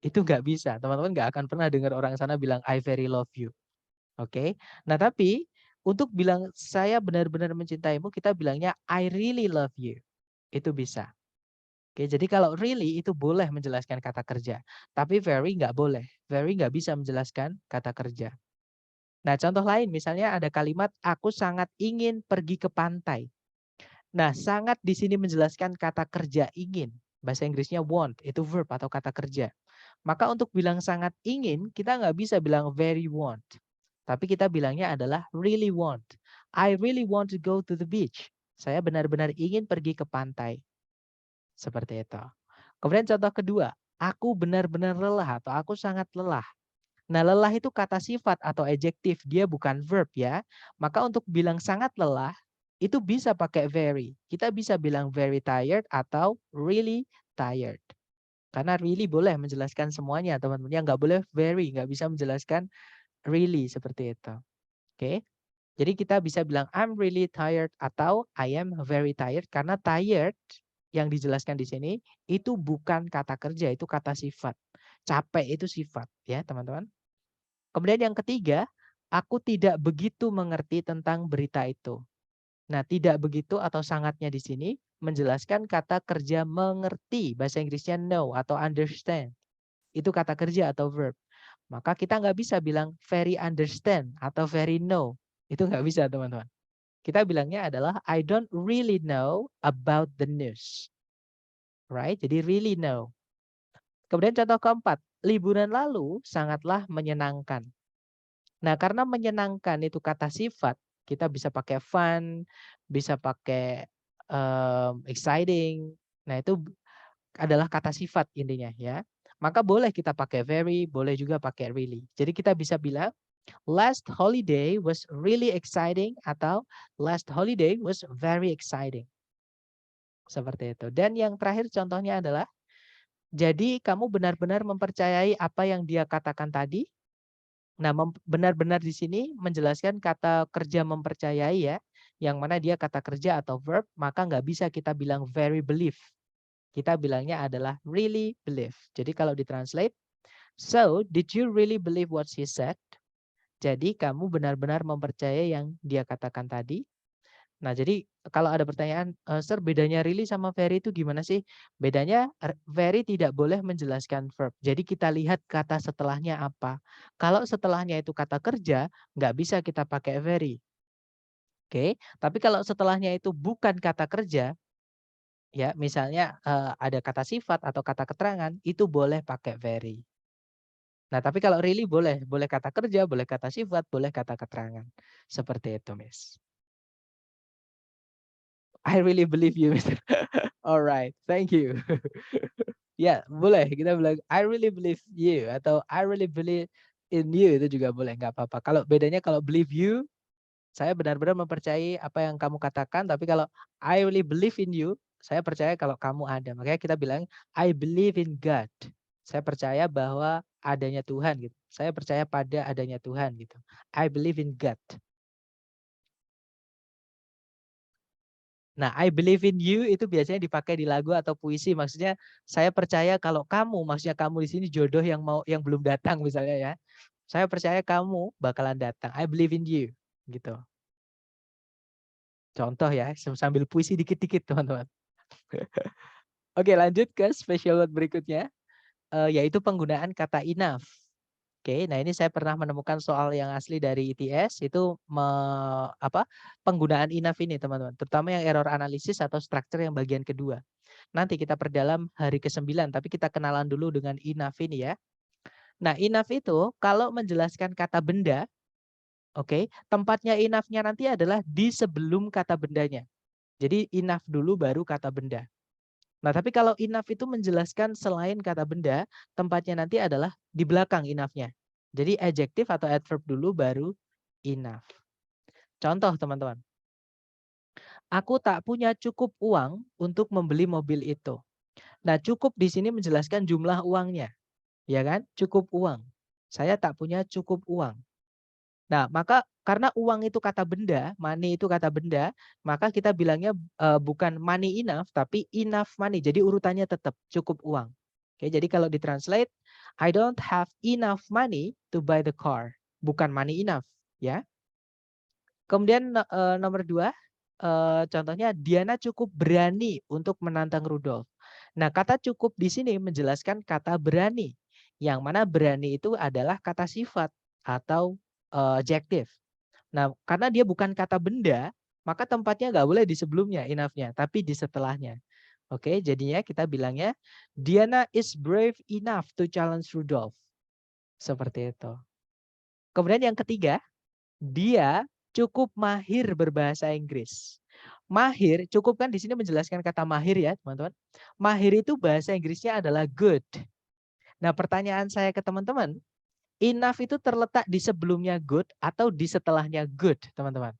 Itu nggak bisa. Teman-teman nggak akan pernah dengar orang sana bilang, I very love you. Oke. Nah, tapi untuk bilang saya benar-benar mencintaimu, kita bilangnya I really love you. Itu bisa. Oke, jadi kalau really itu boleh menjelaskan kata kerja. Tapi very nggak boleh. Very nggak bisa menjelaskan kata kerja. Nah, contoh lain misalnya ada kalimat aku sangat ingin pergi ke pantai. Nah, sangat di sini menjelaskan kata kerja ingin. Bahasa Inggrisnya want, itu verb atau kata kerja. Maka untuk bilang sangat ingin, kita nggak bisa bilang very want. Tapi kita bilangnya adalah really want. I really want to go to the beach. Saya benar-benar ingin pergi ke pantai. Seperti itu. Kemudian contoh kedua, aku benar-benar lelah atau aku sangat lelah. Nah, lelah itu kata sifat atau adjektif, dia bukan verb ya. Maka untuk bilang sangat lelah, itu bisa pakai very. Kita bisa bilang very tired atau really tired. Karena really boleh menjelaskan semuanya, teman-teman. Yang nggak boleh very, nggak bisa menjelaskan really seperti itu. Oke. Jadi kita bisa bilang I'm really tired atau I am very tired karena tired yang dijelaskan di sini itu bukan kata kerja, itu kata sifat. Capek itu sifat ya, teman-teman. Kemudian yang ketiga, aku tidak begitu mengerti tentang berita itu. Nah, tidak begitu atau sangatnya di sini menjelaskan kata kerja mengerti. Bahasa Inggrisnya know atau understand. Itu kata kerja atau verb. Maka kita nggak bisa bilang very understand atau very know. Itu nggak bisa, teman-teman. Kita bilangnya adalah I don't really know about the news. Right? Jadi really know. Kemudian contoh keempat, liburan lalu sangatlah menyenangkan. Nah, karena menyenangkan itu kata sifat, kita bisa pakai fun, bisa pakai exciting. Nah, itu adalah kata sifat intinya ya. Maka boleh kita pakai very, boleh juga pakai really. Jadi kita bisa bilang last holiday was really exciting atau last holiday was very exciting. Seperti itu. Dan yang terakhir contohnya adalah jadi kamu benar-benar mempercayai apa yang dia katakan tadi. Nah, benar-benar di sini menjelaskan kata kerja mempercayai ya, yang mana dia kata kerja atau verb, maka nggak bisa kita bilang very believe. Kita bilangnya adalah really believe. Jadi kalau ditranslate, so did you really believe what she said? Jadi kamu benar-benar mempercayai yang dia katakan tadi. Nah, jadi kalau ada pertanyaan, Sir bedanya really sama very itu gimana sih? Bedanya very tidak boleh menjelaskan verb. Jadi kita lihat kata setelahnya apa. Kalau setelahnya itu kata kerja, nggak bisa kita pakai very. Oke, tapi kalau setelahnya itu bukan kata kerja, ya misalnya ada kata sifat atau kata keterangan, itu boleh pakai very. Nah, tapi kalau really boleh, boleh kata kerja, boleh kata sifat, boleh kata keterangan. Seperti itu, Miss. I really believe you, Mister. Alright, thank you. Ya, boleh kita bilang I really believe you atau I really believe in you itu juga boleh, nggak apa-apa. Kalau bedanya kalau believe you, saya benar-benar mempercayai apa yang kamu katakan, tapi kalau I really believe in you, saya percaya kalau kamu ada. Makanya kita bilang I believe in God. Saya percaya bahwa adanya Tuhan gitu. Saya percaya pada adanya Tuhan gitu. I believe in God. Nah, I believe in you itu biasanya dipakai di lagu atau puisi. Maksudnya saya percaya kalau kamu, maksudnya kamu di sini jodoh yang belum datang misalnya ya. Saya percaya kamu bakalan datang. I believe in you gitu. Contoh ya, sambil puisi dikit-dikit teman-teman. Oke, lanjut ke special word berikutnya, yaitu penggunaan kata enough. Oke, nah ini saya pernah menemukan soal yang asli dari ITS itu penggunaan enough ini teman-teman, terutama yang error analisis atau structure yang bagian kedua. Nanti kita perdalam hari ke-9, tapi kita kenalan dulu dengan enough ini ya. Nah, enough itu kalau menjelaskan kata benda, oke, tempatnya enough-nya nanti adalah di sebelum kata bendanya. Jadi enough dulu baru kata benda. Nah, tapi kalau enough itu menjelaskan selain kata benda, tempatnya nanti adalah di belakang enough-nya. Jadi adjective atau adverb dulu baru enough. Contoh teman-teman. Aku tak punya cukup uang untuk membeli mobil itu. Nah, cukup di sini menjelaskan jumlah uangnya. Ya kan? Cukup uang. Saya tak punya cukup uang. Nah, maka karena uang itu kata benda, money itu kata benda, maka kita bilangnya bukan money enough, tapi enough money. Jadi urutannya tetap cukup uang. Oke, jadi kalau ditranslate, I don't have enough money to buy the car. Bukan money enough, ya. Kemudian nomor 2, contohnya Diana cukup berani untuk menantang Rudolf. Nah, kata cukup di sini menjelaskan kata berani. Yang mana berani itu adalah kata sifat atau adjective. Nah, karena dia bukan kata benda, maka tempatnya nggak boleh di sebelumnya enough-nya, tapi di setelahnya. Oke, jadinya kita bilangnya Diana is brave enough to challenge Rudolph. Seperti itu. Kemudian yang ketiga, dia cukup mahir berbahasa Inggris. Mahir, cukup kan di sini menjelaskan kata mahir ya, teman-teman. Mahir itu bahasa Inggrisnya adalah good. Nah, pertanyaan saya ke teman-teman, enough itu terletak di sebelumnya good atau di setelahnya good, teman-teman?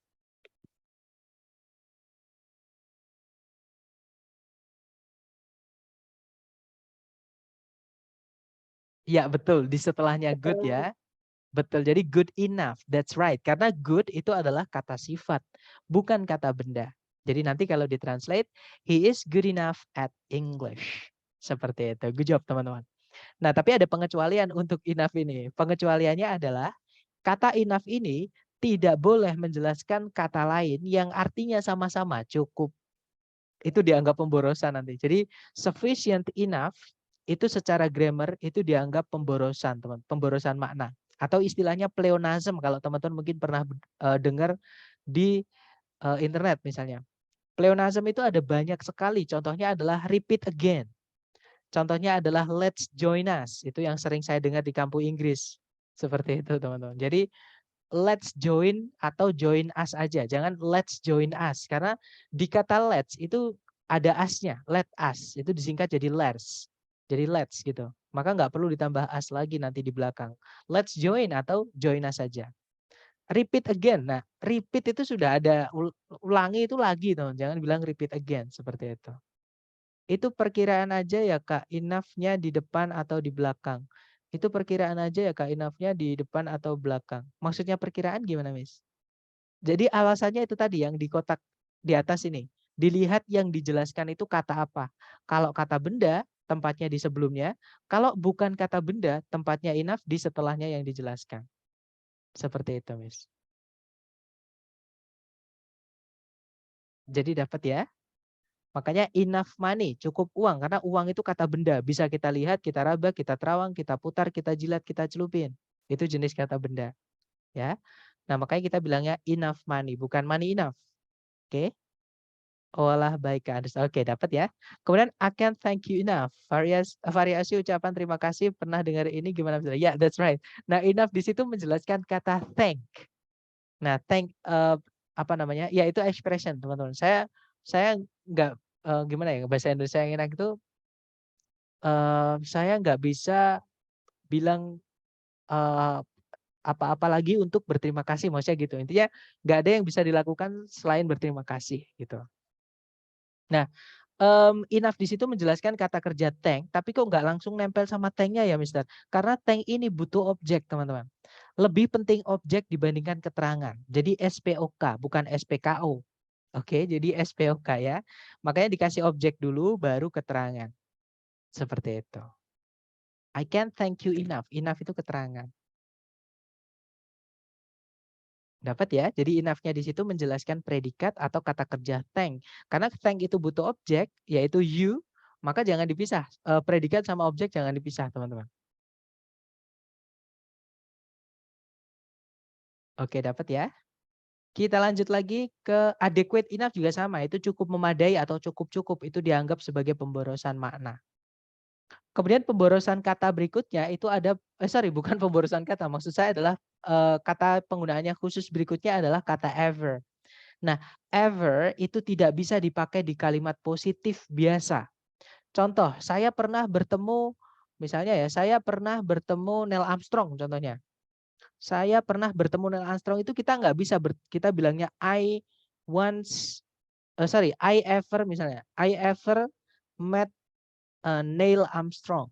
Iya, betul, di setelahnya good ya. Betul, jadi good enough, that's right. Karena good itu adalah kata sifat, bukan kata benda. Jadi nanti kalau ditranslate, he is good enough at English. Seperti itu, good job teman-teman. Nah, tapi ada pengecualian untuk enough ini. Pengecualiannya adalah kata enough ini tidak boleh menjelaskan kata lain yang artinya sama-sama, cukup. Itu dianggap pemborosan nanti. Jadi sufficient enough itu secara grammar itu dianggap pemborosan, teman. Pemborosan makna. Atau istilahnya pleonasm kalau teman-teman mungkin pernah dengar di internet misalnya. Pleonasm itu ada banyak sekali. Contohnya adalah repeat again. Contohnya adalah let's join us. Itu yang sering saya dengar di kampus Inggris. Seperti itu teman-teman. Jadi let's join atau join us aja. Jangan let's join us. Karena di kata let's itu ada us-nya. Let us. Itu disingkat jadi let's. Jadi let's gitu. Maka nggak perlu ditambah us lagi nanti di belakang. Let's join atau join us saja. Repeat again. Nah, repeat itu sudah ada. Ulangi itu lagi teman. Jangan bilang repeat again. Seperti itu. Itu perkiraan aja ya Kak, enough-nya di depan atau di belakang. Itu perkiraan aja ya Kak, enough-nya di depan atau belakang. Maksudnya perkiraan gimana, Miss? Jadi alasannya itu tadi yang di kotak di atas ini. Dilihat yang dijelaskan itu kata apa. Kalau kata benda, tempatnya di sebelumnya. Kalau bukan kata benda, tempatnya enough di setelahnya yang dijelaskan. Seperti itu, Miss. Jadi dapat ya. Makanya enough money, cukup uang. Karena uang itu kata benda. Bisa kita lihat, kita raba, kita terawang, kita putar, kita jilat, kita celupin. Itu jenis kata benda. Ya. Nah makanya kita bilangnya enough money. Bukan money enough. Oke. Olah baik Kak Ades. Oke dapat ya. Kemudian I can't thank you enough. Variasi ucapan terima kasih. Pernah dengar ini gimana? Ya that's right. Nah enough di situ menjelaskan kata thank. Nah thank apa namanya? Ya itu expression teman-teman. Saya nggak gimana ya bahasa Indonesia yang enak itu saya nggak bisa bilang apa-apa lagi untuk berterima kasih, maksudnya gitu. Intinya nggak ada yang bisa dilakukan selain berterima kasih gitu. Nah, enough di situ menjelaskan kata kerja thank, tapi kok nggak langsung nempel sama thank-nya ya, Mister? Karena thank ini butuh objek, teman-teman. Lebih penting objek dibandingkan keterangan. Jadi SPOK bukan SPKO. Oke, jadi SPOK ya. Makanya dikasih objek dulu baru keterangan. Seperti itu. I can't thank you enough. Enough itu keterangan. Dapat ya? Jadi enough-nya di situ menjelaskan predikat atau kata kerja thank. Karena thank itu butuh objek, yaitu you, maka jangan dipisah. Predikat sama objek jangan dipisah, teman-teman. Oke, dapat ya? Kita lanjut lagi ke adequate enough juga sama. Itu cukup memadai atau cukup-cukup. Itu dianggap sebagai pemborosan makna. Kemudian pemborosan kata berikutnya itu ada, bukan pemborosan kata. Maksud saya adalah kata penggunaannya khusus berikutnya adalah kata ever. Nah, ever itu tidak bisa dipakai di kalimat positif biasa. Contoh, saya pernah bertemu, misalnya ya, saya pernah bertemu Neil Armstrong contohnya. Saya pernah bertemu Neil Armstrong itu kita nggak bisa, kita bilangnya once, I ever misalnya. I ever met Neil Armstrong.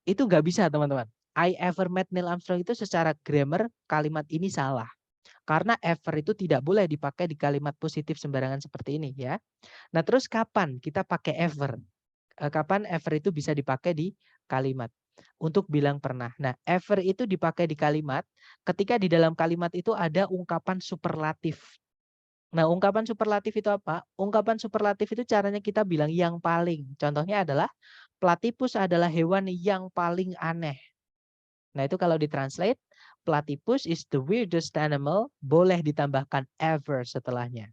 Itu nggak bisa teman-teman. I ever met Neil Armstrong itu secara grammar kalimat ini salah. Karena ever itu tidak boleh dipakai di kalimat positif sembarangan seperti ini ya. Nah terus kapan kita pakai ever? Kapan ever itu bisa dipakai di kalimat? Untuk bilang pernah. Nah ever itu dipakai di kalimat ketika di dalam kalimat itu ada ungkapan superlatif. Nah ungkapan superlatif itu apa? Ungkapan superlatif itu caranya kita bilang yang paling. Contohnya adalah platypus adalah hewan yang paling aneh. Nah itu kalau ditranslate, platypus is the weirdest animal, boleh ditambahkan ever setelahnya.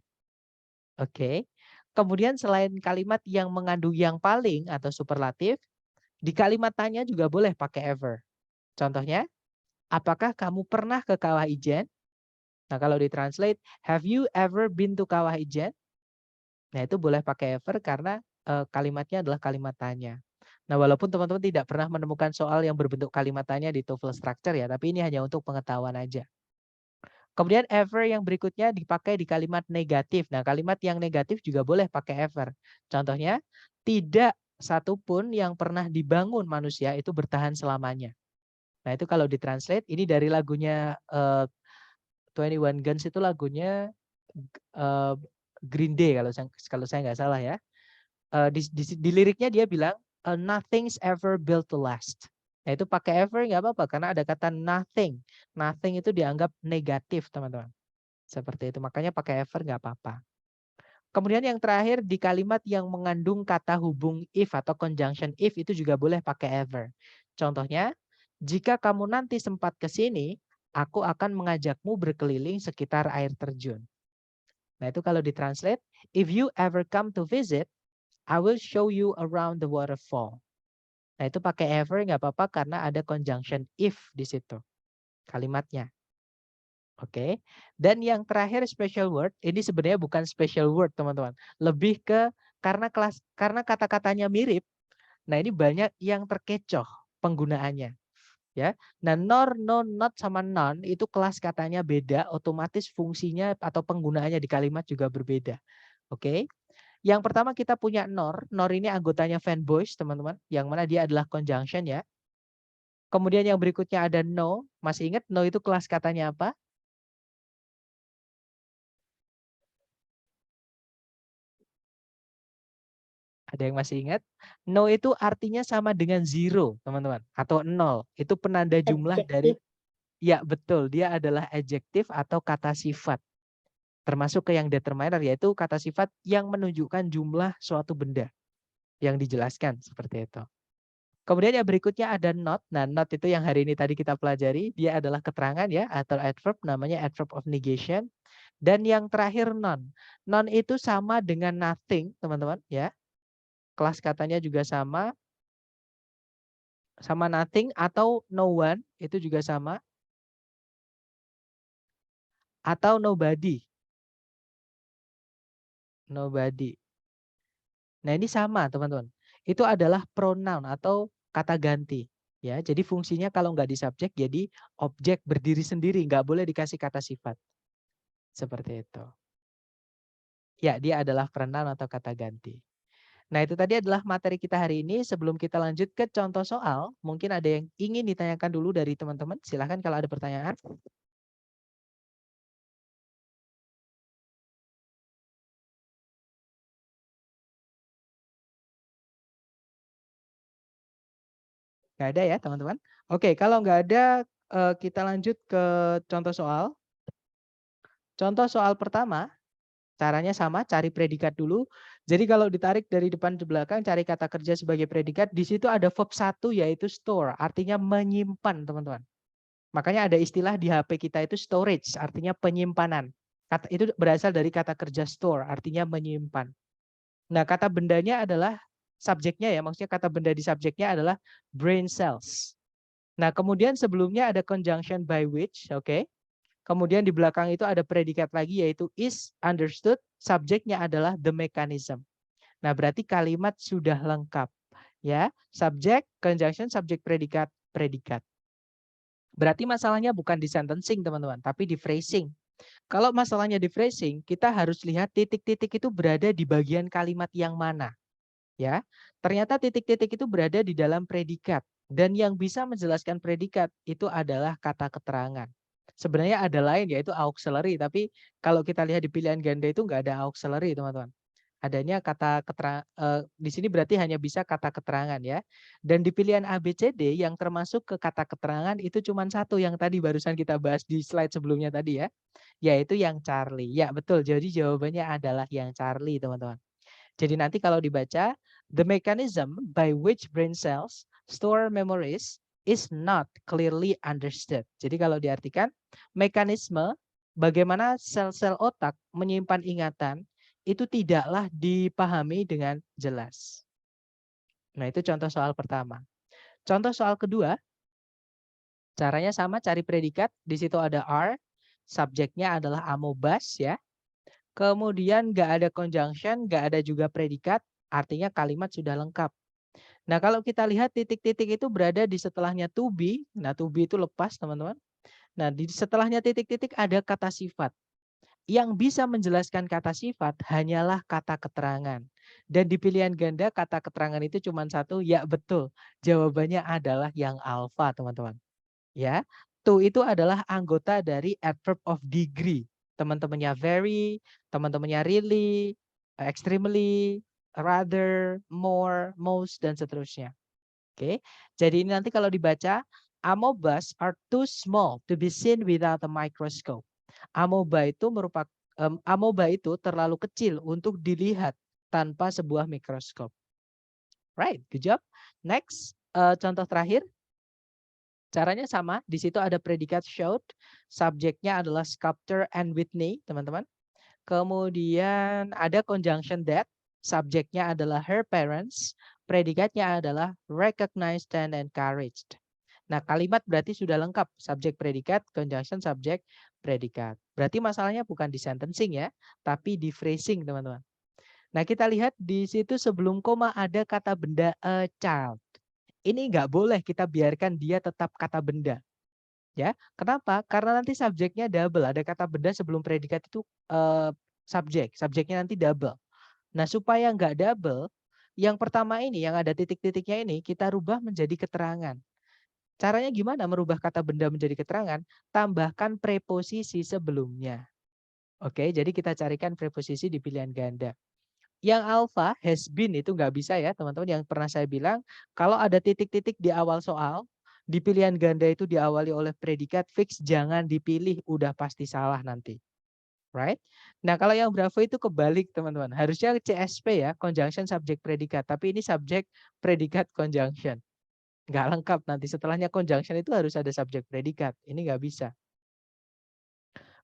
Oke. Kemudian selain kalimat yang mengandung yang paling atau superlatif, di kalimat tanya juga boleh pakai ever. Contohnya, apakah kamu pernah ke Kawah Ijen? Nah kalau ditranslate, have you ever been to Kawah Ijen? Nah itu boleh pakai ever karena kalimatnya adalah kalimat tanya. Nah, walaupun teman-teman tidak pernah menemukan soal yang berbentuk kalimat tanya di TOEFL structure ya, tapi ini hanya untuk pengetahuan aja. Kemudian ever yang berikutnya dipakai di kalimat negatif. Nah, kalimat yang negatif juga boleh pakai ever. Contohnya, tidak satupun yang pernah dibangun manusia itu bertahan selamanya. Nah, itu kalau ditranslate, ini dari lagunya 21 Guns itu lagunya uh, Green Day kalau saya nggak salah ya. Di liriknya dia bilang, nothing's ever built to last. Nah, itu pakai ever nggak apa-apa karena ada kata nothing. Nothing itu dianggap negatif, teman-teman. Seperti itu. Makanya pakai ever nggak apa-apa. Kemudian yang terakhir di kalimat yang mengandung kata hubung if atau conjunction if itu juga boleh pakai ever. Contohnya, jika kamu nanti sempat ke sini, aku akan mengajakmu berkeliling sekitar air terjun. Nah, itu kalau ditranslate, if you ever come to visit, I will show you around the waterfall. Nah, itu pakai ever nggak apa-apa karena ada conjunction if di situ kalimatnya. Oke. Dan yang terakhir special word, ini sebenarnya bukan special word, teman-teman. Lebih ke karena kata-katanya mirip. Nah, ini banyak yang terkecoh penggunaannya, ya. Nah, nor, no, not sama non itu kelas katanya beda, otomatis fungsinya atau penggunaannya di kalimat juga berbeda. Oke. Yang pertama kita punya nor. Nor ini anggotanya fanboys, teman-teman, yang mana dia adalah conjunction ya. Kemudian yang berikutnya ada no. Masih ingat no itu kelas katanya apa? Ada yang masih ingat? No itu artinya sama dengan zero, teman-teman, atau nol. Itu penanda jumlah dari, Adjektif. ya betul, dia adalah adjektif atau kata sifat. Termasuk ke yang determiner, yaitu kata sifat yang menunjukkan jumlah suatu benda yang dijelaskan seperti itu. Kemudian yang berikutnya ada not. Nah, not itu yang hari ini tadi kita pelajari, dia adalah keterangan ya atau adverb, namanya adverb of negation. Dan yang terakhir non. Non itu sama dengan nothing, teman-teman ya. Kelas katanya juga sama nothing atau no one itu juga sama, atau nobody. Nobody. Nah, ini sama, teman-teman. Itu adalah pronoun atau kata ganti. Ya, jadi fungsinya kalau nggak di subjek jadi objek berdiri sendiri, nggak boleh dikasih kata sifat. Seperti itu. Ya, dia adalah pronoun atau kata ganti. Nah, itu tadi adalah materi kita hari ini. Sebelum kita lanjut ke contoh soal, mungkin ada yang ingin ditanyakan dulu dari teman-teman. Silahkan kalau ada pertanyaan. Nggak ada ya teman-teman? Oke, kalau nggak ada, kita lanjut ke contoh soal. Contoh soal pertama, caranya sama, cari predikat dulu. Jadi kalau ditarik dari depan ke belakang, cari kata kerja sebagai predikat, di situ ada verb satu yaitu store, artinya menyimpan teman-teman. Makanya ada istilah di HP kita itu storage, artinya penyimpanan. Kata itu berasal dari kata kerja store, artinya menyimpan. Nah, kata bendanya adalah subjeknya ya, maksudnya kata benda di subjeknya adalah brain cells. Nah, kemudian sebelumnya ada conjunction by which, oke. Kemudian di belakang itu ada predikat lagi yaitu is understood, subjeknya adalah the mechanism. Nah, berarti kalimat sudah lengkap ya. Subjek, conjunction, subjek, predikat, predikat. Berarti masalahnya bukan di sentencing, teman-teman, tapi di phrasing. Kalau masalahnya di phrasing, kita harus lihat titik-titik itu berada di bagian kalimat yang mana. Ya, ternyata titik-titik itu berada di dalam predikat. Dan yang bisa menjelaskan predikat itu adalah kata keterangan. Sebenarnya ada lain yaitu auxiliary, tapi kalau kita lihat di pilihan ganda itu nggak ada auxiliary, teman-teman. Adanya kata keterangan, di sini berarti hanya bisa kata keterangan ya. Dan di pilihan A, B, C, D yang termasuk ke kata keterangan itu cuma satu yang tadi barusan kita bahas di slide sebelumnya tadi ya. Yaitu yang Charlie. Ya betul, jadi jawabannya adalah yang Charlie teman-teman. Jadi nanti kalau dibaca, the mechanism by which brain cells store memories is not clearly understood. Jadi kalau diartikan, mekanisme bagaimana sel-sel otak menyimpan ingatan itu tidaklah dipahami dengan jelas. Nah, itu contoh soal pertama. Contoh soal kedua, caranya sama, cari predikat. Di situ ada are, subjeknya adalah amobas ya. Kemudian nggak ada conjunction, nggak ada juga predikat, artinya kalimat sudah lengkap. Nah, kalau kita lihat titik-titik itu berada di setelahnya to be. Nah, to be itu lepas, teman-teman. Nah, di setelahnya titik-titik ada kata sifat. Yang bisa menjelaskan kata sifat hanyalah kata keterangan. Dan di pilihan ganda kata keterangan itu cuma satu, ya betul. Jawabannya adalah yang alfa, teman-teman. Ya, to itu adalah anggota dari adverb of degree. Teman-temannya very, teman-temannya really, extremely, rather, more, most, dan seterusnya. Oke, jadi ini nanti kalau dibaca, amobas are too small to be seen without a microscope. Amoeba itu merupakan amoeba itu terlalu kecil untuk dilihat tanpa sebuah mikroskop. Right, good job. Next, contoh terakhir. Caranya sama, di situ ada predikat showed, subjeknya adalah sculptor and Whitney, teman-teman. Kemudian ada conjunction that, subjeknya adalah her parents, predikatnya adalah recognized and encouraged. Nah, kalimat berarti sudah lengkap, subjek predikat, conjunction subjek predikat. Berarti masalahnya bukan di sentencing ya, tapi di phrasing, teman-teman. Nah, kita lihat di situ sebelum koma ada kata benda a child. Ini nggak boleh kita biarkan dia tetap kata benda. Ya, kenapa? Karena nanti subjeknya double. Ada kata benda sebelum predikat itu subjeknya nanti double. Nah, supaya nggak double, yang pertama ini yang ada titik-titiknya ini kita rubah menjadi keterangan. Caranya gimana merubah kata benda menjadi keterangan? Tambahkan preposisi sebelumnya. Oke, jadi kita carikan preposisi di pilihan ganda. Yang alpha has been itu nggak bisa ya teman-teman, yang pernah saya bilang kalau ada titik-titik di awal soal di pilihan ganda itu diawali oleh predikat fix, jangan dipilih, udah pasti salah nanti. Right? Nah, kalau yang Bravo itu kebalik teman-teman. Harusnya CSP ya, conjunction subject predikat, tapi ini subject predikat conjunction. Nggak lengkap nanti setelahnya conjunction itu harus ada subject predikat. Ini nggak bisa.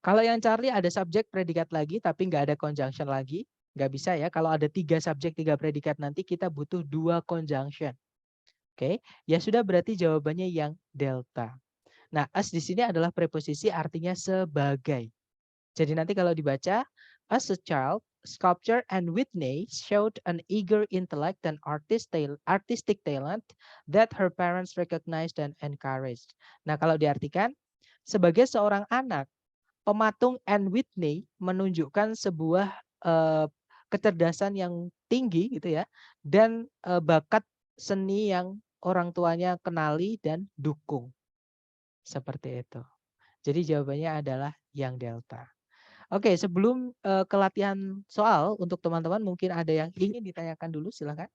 Kalau yang Charlie ada subjek predikat lagi tapi nggak ada conjunction lagi, nggak bisa ya. Kalau ada 3 subjek 3 predikat nanti kita butuh 2 conjunction. Oke, ya sudah berarti jawabannya yang delta. Nah, as di sini adalah preposisi artinya sebagai. Jadi nanti kalau dibaca, as a child, sculpture and Whitney showed an eager intellect and artistic talent that her parents recognized and encouraged. Nah, kalau diartikan, sebagai seorang anak, pematung Anne Whitney menunjukkan sebuah kecerdasan yang tinggi gitu ya, dan bakat seni yang orang tuanya kenali dan dukung. Seperti itu. Jadi jawabannya adalah yang delta. Oke, sebelum ke latihan soal untuk teman-teman mungkin ada yang ingin ditanyakan dulu, silakan.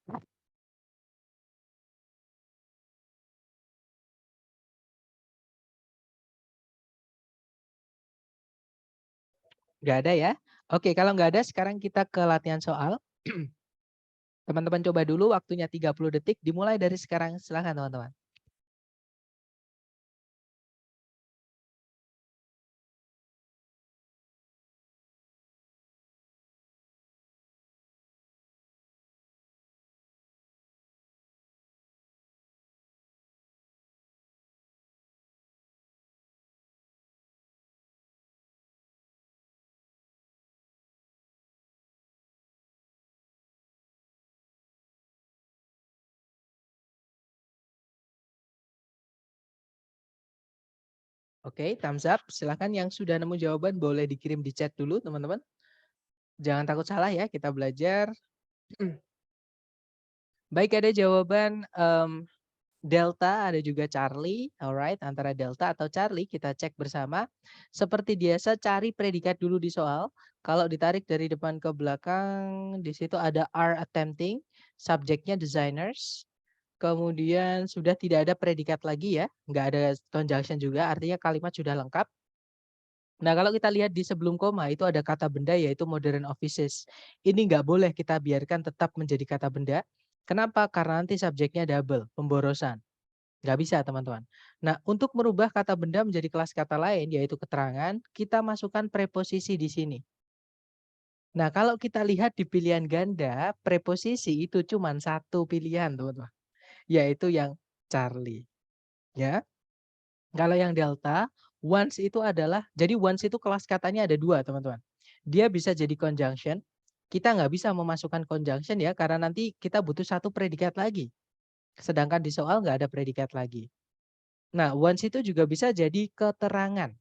Nggak ada ya? Oke, kalau nggak ada sekarang kita ke latihan soal. Teman-teman coba dulu waktunya 30 detik dimulai dari sekarang. Silakan teman-teman. Oke, thumbs up. Silakan yang sudah nemu jawaban boleh dikirim di chat dulu teman-teman. Jangan takut salah ya, kita belajar. Baik, ada jawaban Delta, ada juga Charlie. Alright, antara Delta atau Charlie kita cek bersama. Seperti biasa cari predikat dulu di soal. Kalau ditarik dari depan ke belakang, di situ ada are attempting, subjeknya designers. Kemudian sudah tidak ada predikat lagi ya, nggak ada conjunction juga, artinya kalimat sudah lengkap. Nah, kalau kita lihat di sebelum koma itu ada kata benda yaitu modern offices. Ini nggak boleh kita biarkan tetap menjadi kata benda. Kenapa? Karena nanti subjeknya double, pemborosan. Nggak bisa teman-teman. Nah, untuk merubah kata benda menjadi kelas kata lain yaitu keterangan, kita masukkan preposisi di sini. Nah, kalau kita lihat di pilihan ganda, preposisi itu cuma satu pilihan teman-teman, yaitu yang Charlie. Ya, kalau yang delta, once itu adalah, jadi once itu kelas katanya ada dua teman-teman. Dia bisa jadi conjunction, kita nggak bisa memasukkan conjunction ya, karena nanti kita butuh satu predikat lagi. Sedangkan di soal nggak ada predikat lagi. Nah, once itu juga bisa jadi keterangan.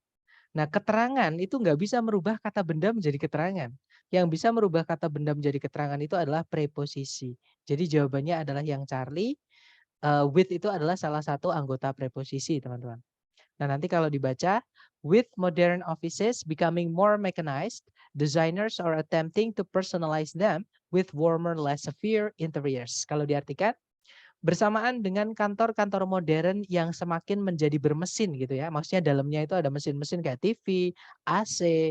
Nah, keterangan itu nggak bisa merubah kata benda menjadi keterangan. Yang bisa merubah kata benda menjadi keterangan itu adalah preposisi. Jadi jawabannya adalah yang Charlie. With itu adalah salah satu anggota preposisi, teman-teman. Nah, nanti kalau dibaca, with modern offices becoming more mechanized, designers are attempting to personalize them with warmer, less severe interiors. Kalau diartikan, bersamaan dengan kantor-kantor modern yang semakin menjadi bermesin gitu ya. Maksudnya dalamnya itu ada mesin-mesin kayak TV, AC,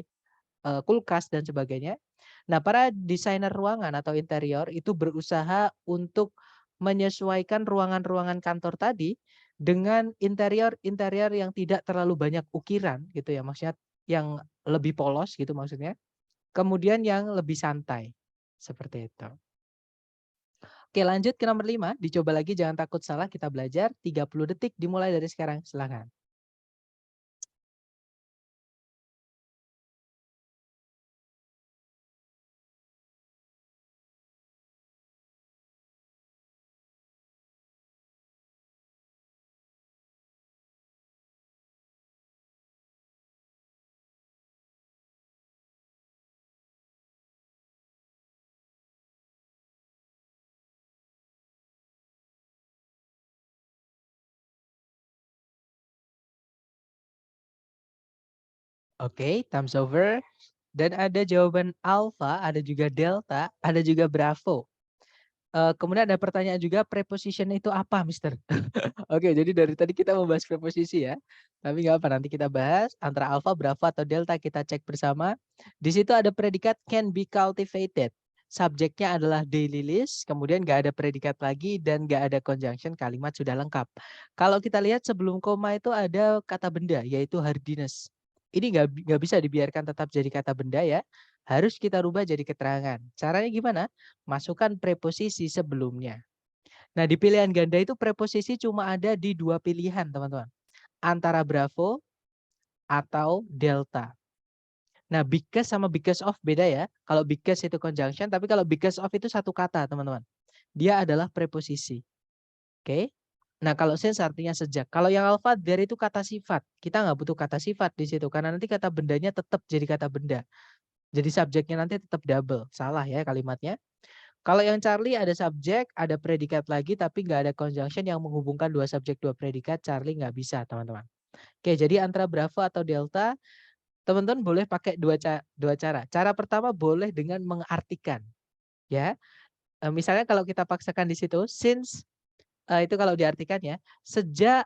kulkas dan sebagainya. Nah, para desainer ruangan atau interior itu berusaha untuk menyesuaikan ruangan-ruangan kantor tadi dengan interior-interior yang tidak terlalu banyak ukiran gitu ya. Maksudnya yang lebih polos gitu maksudnya. Kemudian yang lebih santai. Seperti itu. Oke, lanjut ke nomor 5. Dicoba lagi, jangan takut salah, kita belajar. 30 detik dimulai dari sekarang. Silakan. Oke, thumbs over. Dan ada jawaban alpha, ada juga delta, ada juga bravo. Kemudian ada pertanyaan juga, preposition itu apa, Mister? Oke, jadi dari tadi kita membahas preposisi ya. Tapi nggak apa, nanti kita bahas antara alpha, bravo, atau delta kita cek bersama. Di situ ada predikat can be cultivated. Subjeknya adalah daily list, kemudian nggak ada predikat lagi dan nggak ada conjunction, kalimat sudah lengkap. Kalau kita lihat sebelum koma itu ada kata benda, yaitu hardiness. Ini nggak bisa dibiarkan tetap jadi kata benda ya. Harus kita rubah jadi keterangan. Caranya gimana? Masukkan preposisi sebelumnya. Nah, di pilihan ganda itu preposisi cuma ada di dua pilihan, teman-teman. Antara bravo atau delta. Nah, because sama because of beda ya. Kalau because itu conjunction, tapi kalau because of itu satu kata, teman-teman. Dia adalah preposisi. Oke? Nah, kalau since artinya sejak. Kalau yang alpha, there itu kata sifat. Kita nggak butuh kata sifat di situ, karena nanti kata bendanya tetap jadi kata benda. Jadi subjeknya nanti tetap double. Salah ya kalimatnya. Kalau yang Charlie ada subjek, ada predikat lagi, tapi nggak ada conjunction yang menghubungkan dua subjek, dua predikat. Charlie nggak bisa, teman-teman. Oke, jadi antara Bravo atau Delta, teman-teman boleh pakai dua cara. Cara pertama boleh dengan mengartikan, ya. Misalnya kalau kita paksakan di situ, since itu kalau diartikan ya, sejak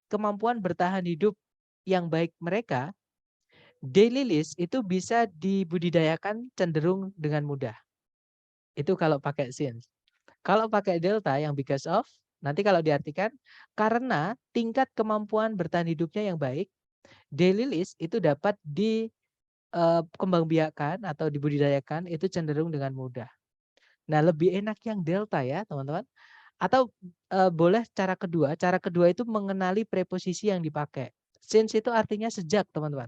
kemampuan bertahan hidup yang baik mereka Daily list itu bisa dibudidayakan cenderung dengan mudah. Itu kalau pakai since. Kalau pakai delta yang because of, nanti kalau diartikan karena tingkat kemampuan bertahan hidupnya yang baik, daily list itu dapat dikembangbiakkan atau dibudidayakan itu cenderung dengan mudah. Nah, lebih enak yang delta ya, teman-teman. Atau boleh cara kedua itu mengenali preposisi yang dipakai. Since itu artinya sejak, teman-teman.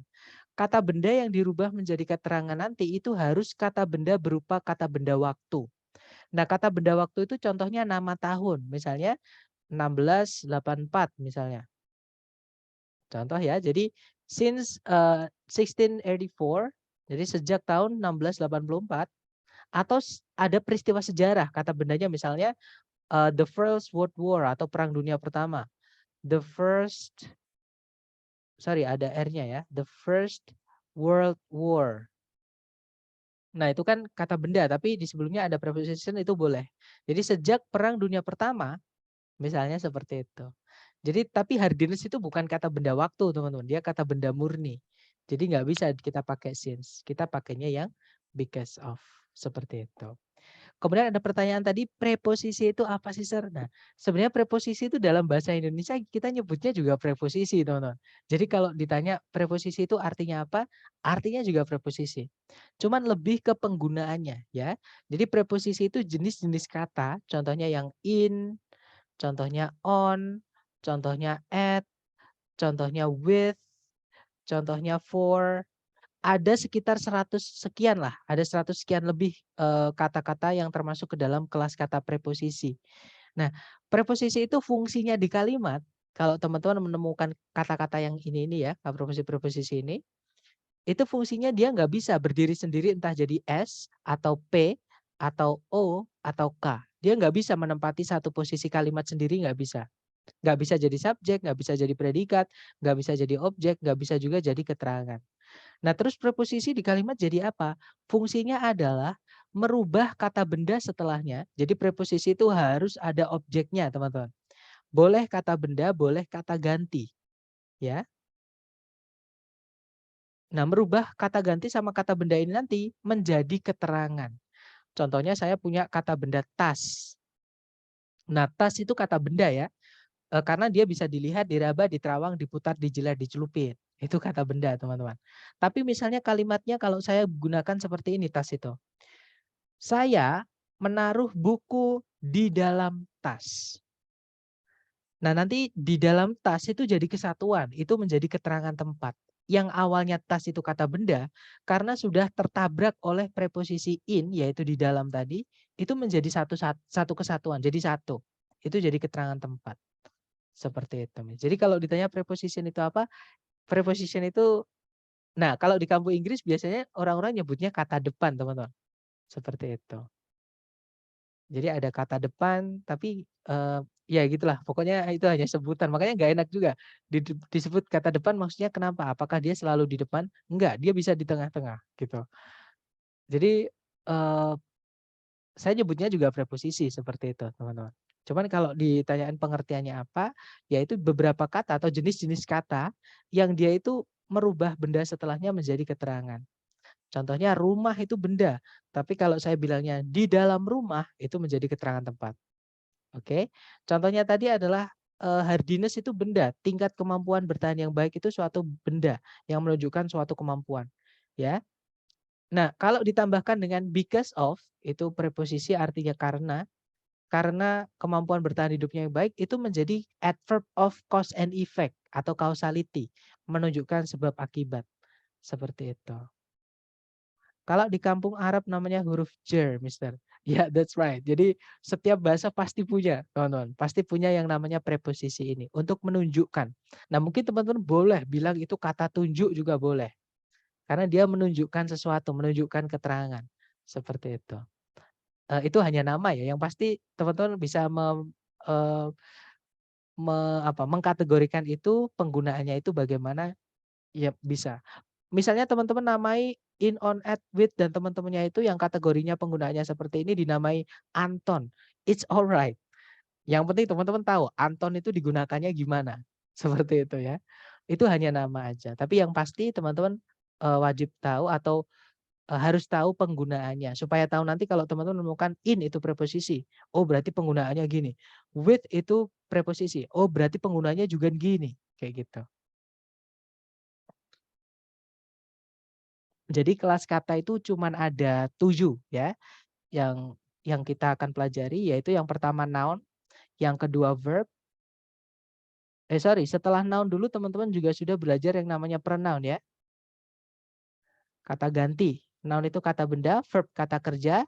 Kata benda yang dirubah menjadi keterangan nanti itu harus kata benda berupa kata benda waktu. Nah, kata benda waktu itu contohnya nama tahun, misalnya 1684 misalnya. Contoh ya, jadi since 1684, jadi sejak tahun 1684, atau ada peristiwa sejarah, kata bendanya misalnya the First World War atau Perang Dunia Pertama. The first, sorry ada R-nya ya, the First World War. Nah, itu kan kata benda, tapi di sebelumnya ada preposition itu boleh. Jadi sejak Perang Dunia Pertama, misalnya seperti itu. Jadi tapi hardiness itu bukan kata benda waktu, teman-teman. Dia kata benda murni. Jadi nggak bisa kita pakai since. Kita pakainya yang because of. Seperti itu. Kemudian ada pertanyaan tadi, preposisi itu apa sih, Sir? Nah, sebenarnya preposisi itu dalam bahasa Indonesia kita nyebutnya juga preposisi, teman-teman. Jadi kalau ditanya preposisi itu artinya apa? Artinya juga preposisi. Cuman lebih ke penggunaannya ya. Jadi preposisi itu jenis-jenis kata, contohnya yang in, contohnya on, contohnya at, contohnya with, contohnya for, ada sekitar 100 sekian lah, ada 100 sekian lebih kata-kata yang termasuk ke dalam kelas kata preposisi. Nah, preposisi itu fungsinya di kalimat, kalau teman-teman menemukan kata-kata yang ini ya, preposisi-preposisi ini, itu fungsinya dia nggak bisa berdiri sendiri entah jadi S atau P atau O atau K. Dia nggak bisa menempati satu posisi kalimat sendiri, nggak bisa. Nggak bisa jadi subjek, nggak bisa jadi predikat, nggak bisa jadi objek, nggak bisa juga jadi keterangan. Nah, terus preposisi di kalimat jadi apa? Fungsinya adalah merubah kata benda setelahnya. Jadi preposisi itu harus ada objeknya, teman-teman. Boleh kata benda, boleh kata ganti, ya. Nah, merubah kata ganti sama kata benda ini nanti menjadi keterangan. Contohnya saya punya kata benda tas. Nah, tas itu kata benda ya. Karena dia bisa dilihat, diraba, diterawang, diputar, dijilat, dicelupin. Itu kata benda, teman-teman. Tapi misalnya kalimatnya kalau saya gunakan seperti ini tas itu. Saya menaruh buku di dalam tas. Nah, nanti di dalam tas itu jadi kesatuan, itu menjadi keterangan tempat. Yang awalnya tas itu kata benda, karena sudah tertabrak oleh preposisi in, yaitu di dalam tadi, itu menjadi satu kesatuan, jadi satu. Itu jadi keterangan tempat. Seperti itu. Jadi kalau ditanya preposition itu apa? Preposition itu, nah kalau di kampus Inggris biasanya orang-orang nyebutnya kata depan, teman-teman. Seperti itu. Jadi ada kata depan, tapi ya gitulah. Pokoknya itu hanya sebutan. Makanya nggak enak juga disebut kata depan. Maksudnya kenapa? Apakah dia selalu di depan? Enggak, dia bisa di tengah-tengah gitu. Jadi saya nyebutnya juga preposisi seperti itu, teman-teman. Cuman kalau ditanyain pengertiannya apa, yaitu beberapa kata atau jenis-jenis kata yang dia itu merubah benda setelahnya menjadi keterangan. Contohnya rumah itu benda, tapi kalau saya bilangnya di dalam rumah itu menjadi keterangan tempat. Oke. Contohnya tadi adalah hardiness itu benda, tingkat kemampuan bertahan yang baik itu suatu benda yang menunjukkan suatu kemampuan, ya. Nah, kalau ditambahkan dengan because of, itu preposisi artinya karena kemampuan bertahan hidupnya yang baik itu menjadi adverb of cause and effect atau causality, menunjukkan sebab akibat. Seperti itu. Kalau di kampung Arab namanya huruf jer, Mister. Ya, yeah, that's right. Jadi setiap bahasa pasti punya, teman-teman. Pasti punya yang namanya preposisi ini untuk menunjukkan. Nah, mungkin teman-teman boleh bilang itu kata tunjuk juga boleh. Karena dia menunjukkan sesuatu, menunjukkan keterangan. Seperti itu. Itu hanya nama ya. Yang pasti teman-teman bisa eh, mengkategorikan itu, penggunaannya itu bagaimana, ya bisa. Misalnya teman-teman namai in, on, at, with, dan teman-temannya itu yang kategorinya penggunaannya seperti ini dinamai Anton. It's alright. Yang penting teman-teman tahu Anton itu digunakannya gimana. Seperti itu ya. Itu hanya nama aja. Tapi yang pasti teman-teman wajib tahu atau harus tahu penggunaannya supaya tahu nanti kalau teman-teman menemukan in itu preposisi, oh berarti penggunaannya gini. With itu preposisi, oh berarti penggunaannya juga gini, kayak gitu. Jadi kelas kata itu cuman ada 7 ya yang kita akan pelajari, yaitu yang pertama noun, yang kedua verb. Setelah noun dulu teman-teman juga sudah belajar yang namanya pronoun ya. Kata ganti. Noun itu kata benda, verb kata kerja,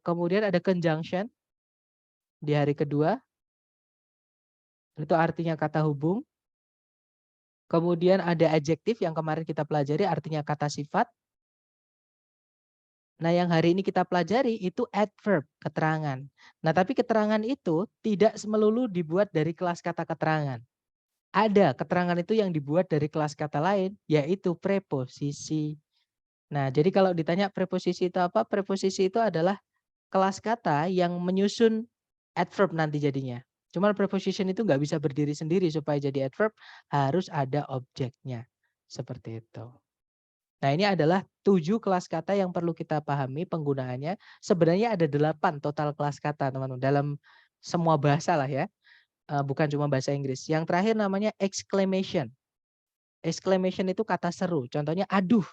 kemudian ada conjunction di hari kedua. Itu artinya kata hubung. Kemudian ada adjektif yang kemarin kita pelajari artinya kata sifat. Nah, yang hari ini kita pelajari itu adverb, keterangan. Nah, tapi keterangan itu tidak melulu dibuat dari kelas kata keterangan. Ada keterangan itu yang dibuat dari kelas kata lain, yaitu preposisi. Nah, jadi kalau ditanya preposisi itu apa? Preposisi itu adalah kelas kata yang menyusun adverb nanti jadinya. Cuman preposition itu nggak bisa berdiri sendiri supaya jadi adverb, harus ada objeknya. Seperti itu. Nah, ini adalah 7 kelas kata yang perlu kita pahami penggunaannya. Sebenarnya ada 8 total kelas kata, teman-teman. Dalam semua bahasa lah ya. Bukan cuma bahasa Inggris. Yang terakhir namanya exclamation. Exclamation itu kata seru. Contohnya aduh.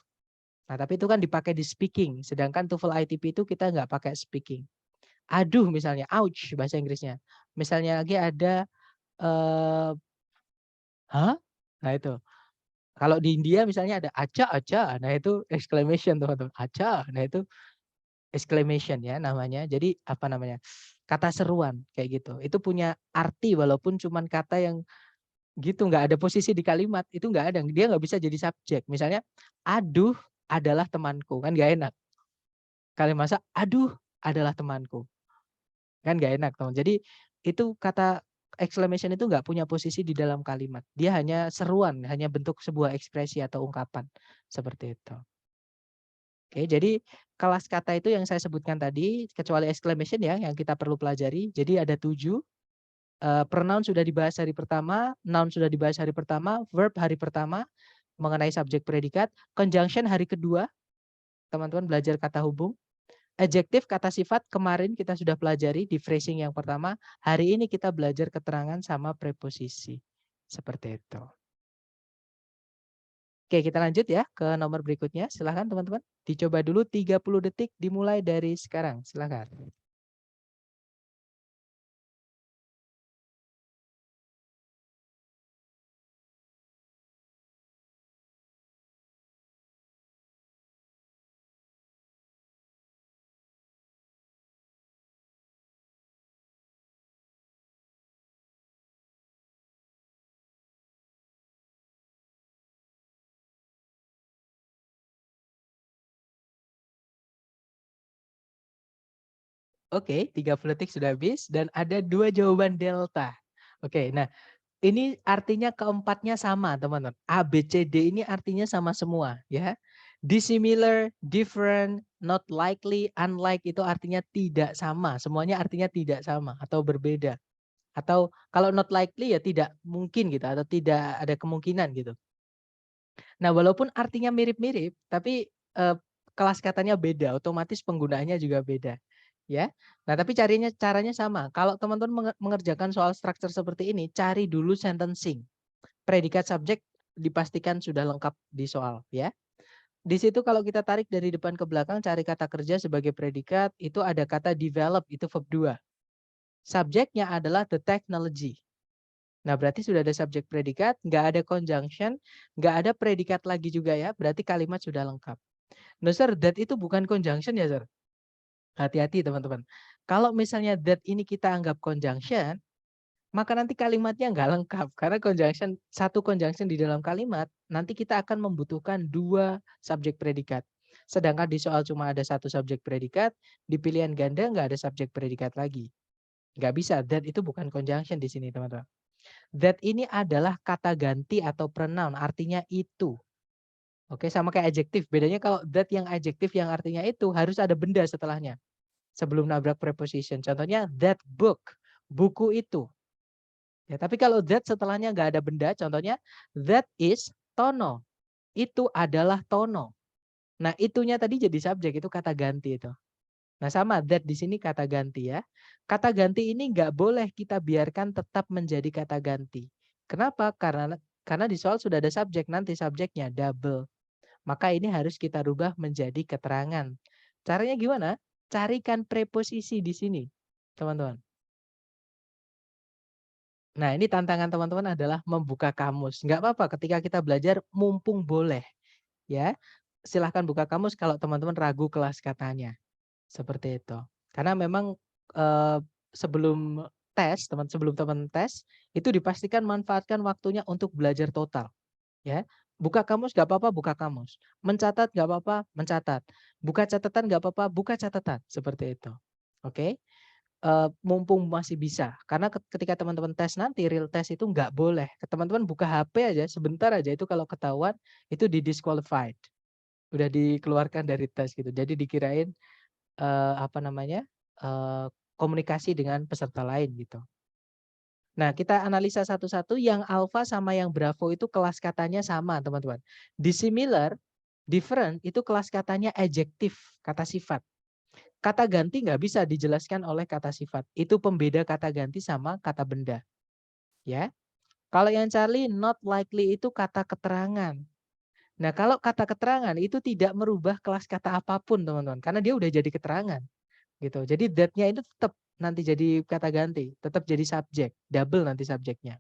Nah, tapi itu kan dipakai di speaking. Sedangkan TOEFL ITP itu kita nggak pakai speaking. Aduh misalnya, ouch bahasa Inggrisnya. Misalnya lagi ada, hah? Nah itu. Kalau di India misalnya ada acha acha, nah itu exclamation teman-teman. Acha, nah itu exclamation ya namanya. Jadi apa namanya? Kata seruan kayak gitu. Itu punya arti walaupun cuman kata yang gitu nggak ada posisi di kalimat itu nggak ada. Dia nggak bisa jadi subjek. Misalnya, aduh adalah temanku kan nggak enak. Kalimat aduh adalah temanku kan nggak enak teman. Jadi itu kata exclamation itu nggak punya posisi di dalam kalimat. Dia hanya seruan, hanya bentuk sebuah ekspresi atau ungkapan seperti itu. Oke, jadi kelas kata itu yang saya sebutkan tadi, kecuali exclamation ya, yang kita perlu pelajari. Jadi ada 7. Pronoun sudah dibahas hari pertama, noun sudah dibahas hari pertama, verb hari pertama, mengenai subjek predikat, conjunction hari kedua, teman-teman belajar kata hubung. Adjektif kata sifat kemarin kita sudah pelajari di phrasing yang pertama. Hari ini kita belajar keterangan sama preposisi. Seperti itu. Oke, kita lanjut ya ke nomor berikutnya. Silahkan teman-teman. Dicoba dulu 30 detik dimulai dari sekarang. Silahkan. Oke, 30 detik sudah habis dan ada 2 jawaban delta. Oke, nah ini artinya keempatnya sama, teman-teman. A, B, C, D ini artinya sama semua, ya. Dissimilar, different, not likely, unlike itu artinya tidak sama. Semuanya artinya tidak sama atau berbeda. Atau kalau not likely ya tidak mungkin gitu atau tidak ada kemungkinan gitu. Nah, walaupun artinya mirip-mirip, tapi kelas katanya beda, otomatis penggunaannya juga beda. Ya. Nah, tapi caranya sama. Kalau teman-teman mengerjakan soal struktur seperti ini, cari dulu sentencing. Predikat subjek dipastikan sudah lengkap di soal, ya. Di situ kalau kita tarik dari depan ke belakang cari kata kerja sebagai predikat, itu ada kata develop, itu verb 2. Subjeknya adalah the technology. Nah, berarti sudah ada subjek predikat, nggak ada conjunction, nggak ada predikat lagi juga ya, berarti kalimat sudah lengkap. No sir, that itu bukan conjunction ya sir? Hati-hati teman-teman. Kalau misalnya that ini kita anggap conjunction, maka nanti kalimatnya nggak lengkap. Karena satu conjunction di dalam kalimat, nanti kita akan membutuhkan 2 subjek predikat. Sedangkan di soal cuma ada 1 subjek predikat, di pilihan ganda nggak ada subjek predikat lagi. Nggak bisa, that itu bukan conjunction di sini teman-teman. That ini adalah kata ganti atau pronoun, artinya itu. Oke, sama kayak adjektif. Bedanya kalau that yang adjektif yang artinya itu harus ada benda setelahnya. Sebelum nabrak preposition. Contohnya that book, buku itu. Ya, tapi kalau that setelahnya nggak ada benda, contohnya that is Tono. itu adalah tono. Nah, itunya tadi jadi subjek, itu kata ganti itu. Nah, sama that di sini kata ganti ya. Kata ganti ini nggak boleh kita biarkan tetap menjadi kata ganti. Kenapa? Karena di soal sudah ada subjek, nanti subjeknya double. Maka ini harus kita rubah menjadi keterangan. Caranya gimana? Carikan preposisi di sini, teman-teman. Nah, ini tantangan teman-teman adalah membuka kamus. Nggak apa-apa ketika kita belajar mumpung boleh. Ya, silahkan buka kamus kalau teman-teman ragu kelas katanya. Seperti itu. Karena memang sebelum sebelum teman tes, itu dipastikan manfaatkan waktunya untuk belajar total. Ya, buka kamus nggak apa-apa, buka kamus. Mencatat nggak apa-apa, mencatat. Buka catatan nggak apa-apa, buka catatan. Seperti itu. Oke. Mumpung masih bisa, karena ketika teman-teman tes nanti, real test itu nggak boleh. Teman-teman buka HP aja, sebentar aja itu kalau ketahuan, itu di-disqualified. Udah dikeluarkan dari tes gitu. Jadi dikirain, apa namanya, komunikasi dengan peserta lain gitu. Nah, kita analisa satu-satu, yang alfa sama yang bravo itu kelas katanya sama, teman-teman. Dissimilar, different itu kelas katanya adjektif, kata sifat. Kata ganti nggak bisa dijelaskan oleh kata sifat. Itu pembeda kata ganti sama kata benda. Ya. Kalau yang Charlie, not likely itu kata keterangan. Nah, kalau kata keterangan itu tidak merubah kelas kata apapun, teman-teman. Karena dia udah jadi keterangan. Gitu. Jadi that-nya itu tetap nanti jadi kata ganti. Tetap jadi subjek. Double nanti subjeknya.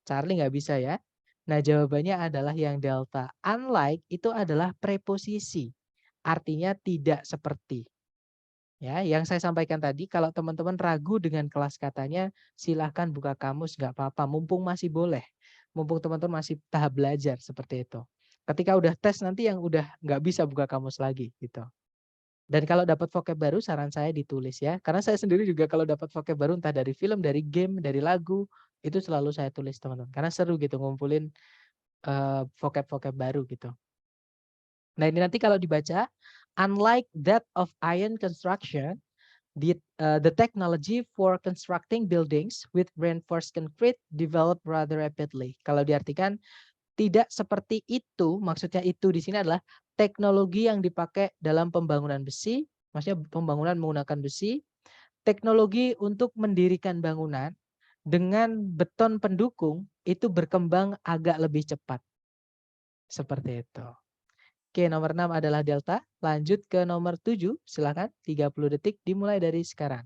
Charlie nggak bisa ya. Nah, jawabannya adalah yang delta. Unlike itu adalah preposisi. Artinya tidak seperti. Ya, yang saya sampaikan tadi, kalau teman-teman ragu dengan kelas katanya, silahkan buka kamus, nggak apa-apa. Mumpung masih boleh. Mumpung teman-teman masih tahap belajar seperti itu. Ketika udah tes nanti yang udah nggak bisa buka kamus lagi gitu. Dan kalau dapat vocab baru, saran saya ditulis ya. Karena saya sendiri juga kalau dapat vocab baru entah dari film, dari game, dari lagu, itu selalu saya tulis teman-teman. Karena seru gitu ngumpulin vocab-vocab baru gitu. Nah, ini nanti kalau dibaca, unlike that of iron construction, the technology for constructing buildings with reinforced concrete developed rather rapidly. Kalau diartikan tidak seperti itu, maksudnya itu di sini adalah teknologi yang dipakai dalam pembangunan besi, maksudnya pembangunan menggunakan besi, teknologi untuk mendirikan bangunan dengan beton pendukung itu berkembang agak lebih cepat. Seperti itu. Oke, nomor 6 adalah delta. Lanjut ke nomor 7, silakan 30 detik dimulai dari sekarang.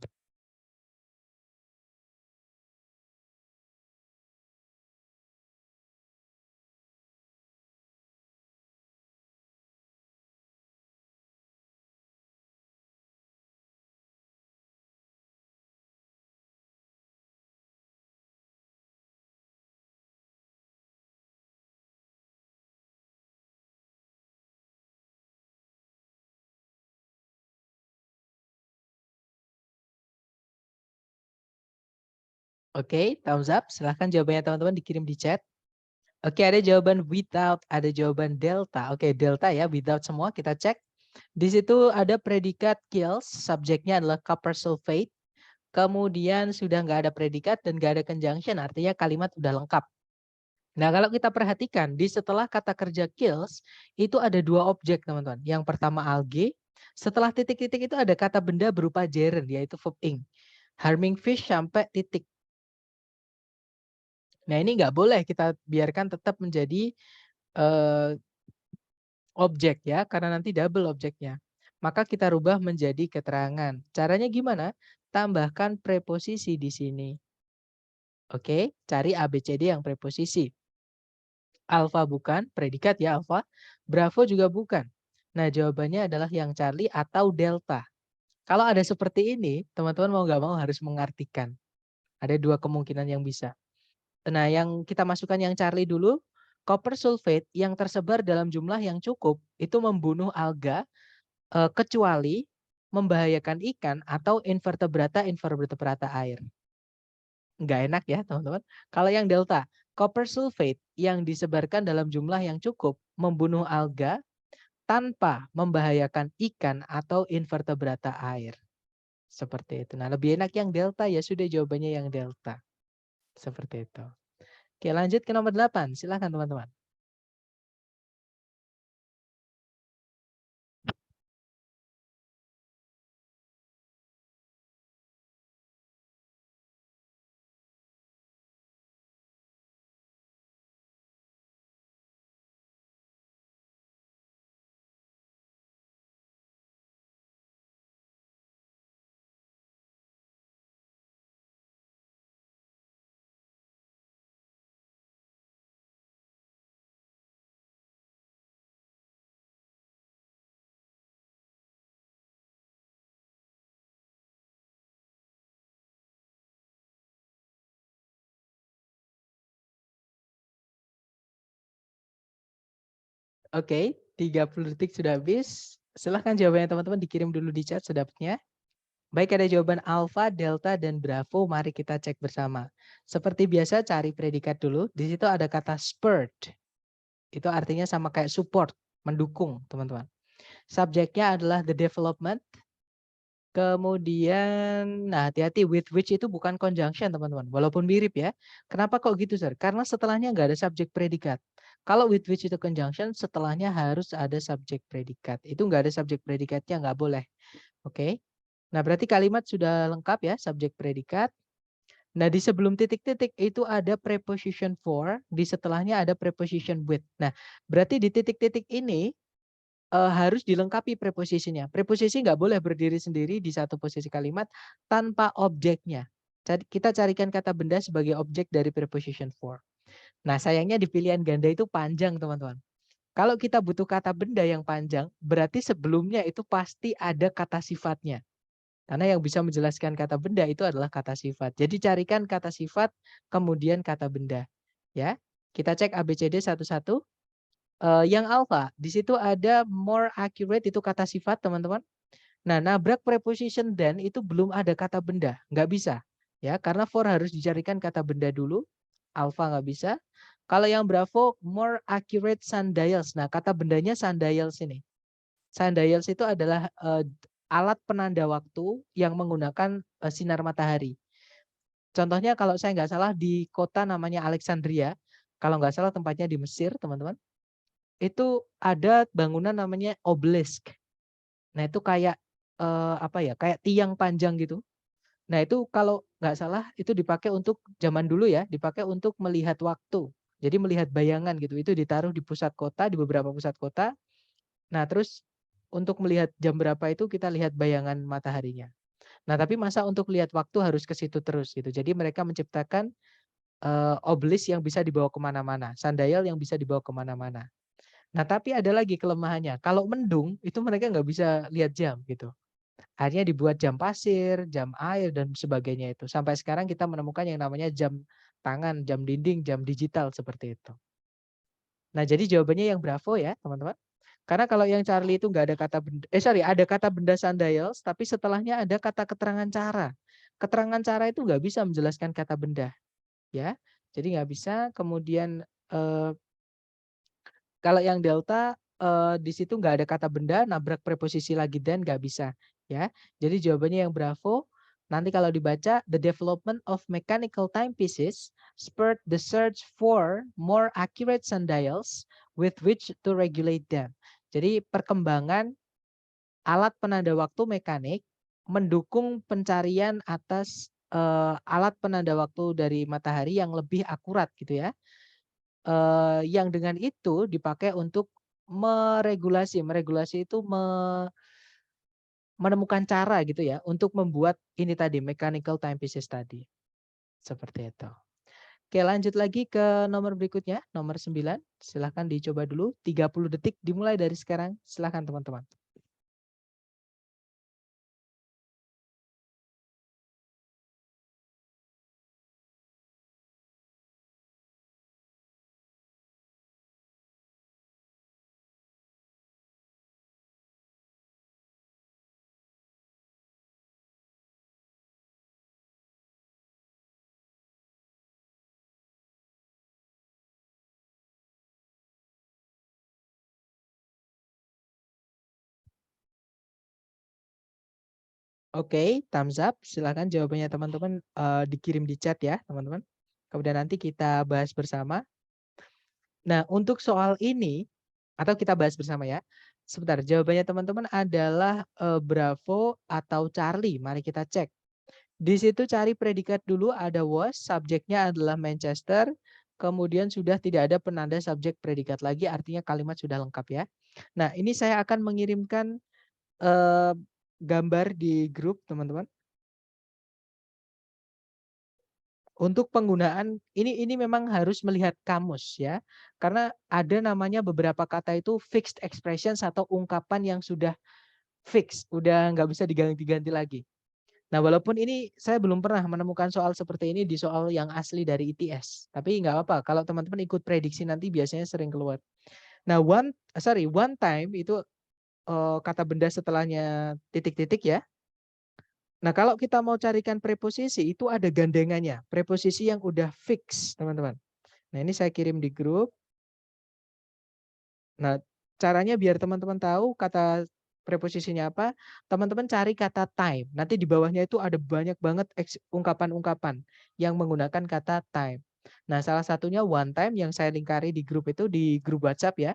Oke, thumbs up. Silahkan jawabannya teman-teman dikirim di chat. Oke, ada jawaban without, ada jawaban delta. Oke, delta ya, without semua kita cek. Di situ ada predikat kills, subjeknya adalah copper sulfate. Kemudian sudah nggak ada predikat dan nggak ada conjunction, artinya kalimat udah lengkap. Nah, kalau kita perhatikan, di setelah kata kerja kills, itu ada dua objek, teman-teman. Yang pertama algae, setelah titik-titik itu ada kata benda berupa gerund, yaitu verb ing. Harming fish sampai titik. Nah, ini nggak boleh kita biarkan tetap menjadi objek ya, karena nanti double objeknya. Maka kita rubah menjadi keterangan. Caranya gimana? Tambahkan preposisi di sini. Oke, cari ABCD yang preposisi. Alfa bukan, predikat ya alfa. Bravo juga bukan. Nah, jawabannya adalah yang Charlie atau delta. Kalau ada seperti ini, teman-teman mau nggak mau harus mengartikan. Ada dua kemungkinan yang bisa. Nah, yang kita masukkan yang Charlie dulu, copper sulfate yang tersebar dalam jumlah yang cukup itu membunuh alga kecuali membahayakan ikan atau invertebrata air. Nggak enak ya teman-teman. Kalau yang delta, copper sulfate yang disebarkan dalam jumlah yang cukup membunuh alga tanpa membahayakan ikan atau invertebrata air. Seperti itu. Nah, lebih enak yang delta ya sudah jawabannya yang delta. Seperti itu. Oke, lanjut ke nomor 8. Silakan teman-teman. Oke, 30 detik sudah habis. Silahkan jawabannya teman-teman dikirim dulu di chat sedapatnya. Baik, ada jawaban alfa, delta, dan bravo. Mari kita cek bersama. Seperti biasa cari predikat dulu. Di situ ada kata spurt. Itu artinya sama kayak support, mendukung teman-teman. Subjeknya adalah the development. Kemudian, nah hati-hati, with which itu bukan conjunction teman-teman. Walaupun mirip ya. Kenapa kok gitu, Sir? Karena setelahnya nggak ada subjek predikat. Kalau with which itu conjunction, setelahnya harus ada subjek predikat. Itu nggak ada subjek predikatnya, nggak boleh. Oke. Nah berarti kalimat sudah lengkap ya, subjek predikat. Nah di sebelum titik-titik itu ada preposition for, di setelahnya ada preposition with. Nah berarti di titik-titik ini harus dilengkapi preposisinya. Preposisi nggak boleh berdiri sendiri di satu posisi kalimat tanpa objeknya. Kita carikan kata benda sebagai objek dari preposition for. Nah, sayangnya di pilihan ganda itu panjang, teman-teman. Kalau kita butuh kata benda yang panjang, berarti sebelumnya itu pasti ada kata sifatnya. Karena yang bisa menjelaskan kata benda itu adalah kata sifat. Jadi carikan kata sifat, kemudian kata benda. Ya, kita cek ABCD satu-satu. Yang alpha, di situ ada more accurate itu kata sifat teman-teman. Nah, nabrak preposition dan itu belum ada kata benda, nggak bisa. Ya, karena for harus dicarikan kata benda dulu, alpha nggak bisa. Kalau yang bravo, more accurate sundials. Nah, kata bendanya sundials ini. Sundials itu adalah alat penanda waktu yang menggunakan sinar matahari. Contohnya kalau saya nggak salah di kota namanya Alexandria, kalau nggak salah tempatnya di Mesir, teman-teman. Itu ada bangunan namanya obelisk. Nah, itu kayak apa ya? Kayak tiang panjang gitu. Nah, itu kalau nggak salah itu dipakai untuk zaman dulu ya, dipakai untuk melihat waktu. Jadi melihat bayangan gitu. Itu ditaruh di pusat kota, di beberapa pusat kota. Nah, terus untuk melihat jam berapa itu kita lihat bayangan mataharinya. Nah, tapi masa untuk lihat waktu harus ke situ terus gitu. Jadi mereka menciptakan obelisk yang bisa dibawa kemana-mana, sundial yang bisa dibawa kemana-mana. Nah, tapi ada lagi kelemahannya. Kalau mendung, itu mereka nggak bisa lihat jam gitu. Akhirnya dibuat jam pasir, jam air, dan sebagainya itu. Sampai sekarang kita menemukan yang namanya jam tangan, jam dinding, jam digital seperti itu. Nah, jadi jawabannya yang bravo ya, teman-teman. Karena kalau yang Charlie itu nggak ada kata benda, ada kata benda sundials, tapi setelahnya ada kata keterangan cara. Keterangan cara itu nggak bisa menjelaskan kata benda, ya. Jadi nggak bisa. Kemudian kalau yang delta, di situ nggak ada kata benda, nabrak preposisi lagi dan nggak bisa, ya. Jadi jawabannya yang bravo. Nanti kalau dibaca, the development of mechanical timepieces spurred the search for more accurate sundials with which to regulate them. Jadi perkembangan alat penanda waktu mekanik mendukung pencarian atas alat penanda waktu dari matahari yang lebih akurat gitu ya. Yang dengan itu dipakai untuk meregulasi itu menemukan cara gitu ya untuk membuat ini tadi mechanical timepieces tadi, seperti itu. Oke, lanjut lagi ke nomor berikutnya, nomor 9. Silahkan dicoba dulu, 30 detik dimulai dari sekarang, silahkan teman-teman. Oke, thumbs up, silahkan jawabannya teman-teman dikirim di chat ya teman-teman. Kemudian nanti kita bahas bersama. Nah, untuk soal ini atau kita bahas bersama ya. Sebentar, jawabannya teman-teman adalah Bravo atau Charlie. Mari kita cek. Di situ cari predikat dulu, ada was, subjeknya adalah Manchester, kemudian sudah tidak ada penanda subjek predikat lagi, artinya kalimat sudah lengkap ya. Nah, ini saya akan mengirimkan gambar di grup teman-teman. Untuk penggunaan ini memang harus melihat kamus ya. Karena ada namanya beberapa kata itu fixed expressions atau ungkapan yang sudah fix, udah nggak bisa diganti-ganti lagi. Nah, walaupun ini saya belum pernah menemukan soal seperti ini di soal yang asli dari ITS. Tapi nggak apa-apa, kalau teman-teman ikut prediksi nanti biasanya sering keluar. Nah, one time itu kata benda setelahnya titik-titik ya. Nah, kalau kita mau carikan preposisi itu ada gandengannya, preposisi yang udah fix, teman-teman. Nah, ini saya kirim di grup. Nah, caranya biar teman-teman tahu kata preposisinya apa, teman-teman cari kata time. Nanti di bawahnya itu ada banyak banget ungkapan-ungkapan yang menggunakan kata time. Nah, salah satunya one time yang saya lingkari di grup itu di grup WhatsApp ya.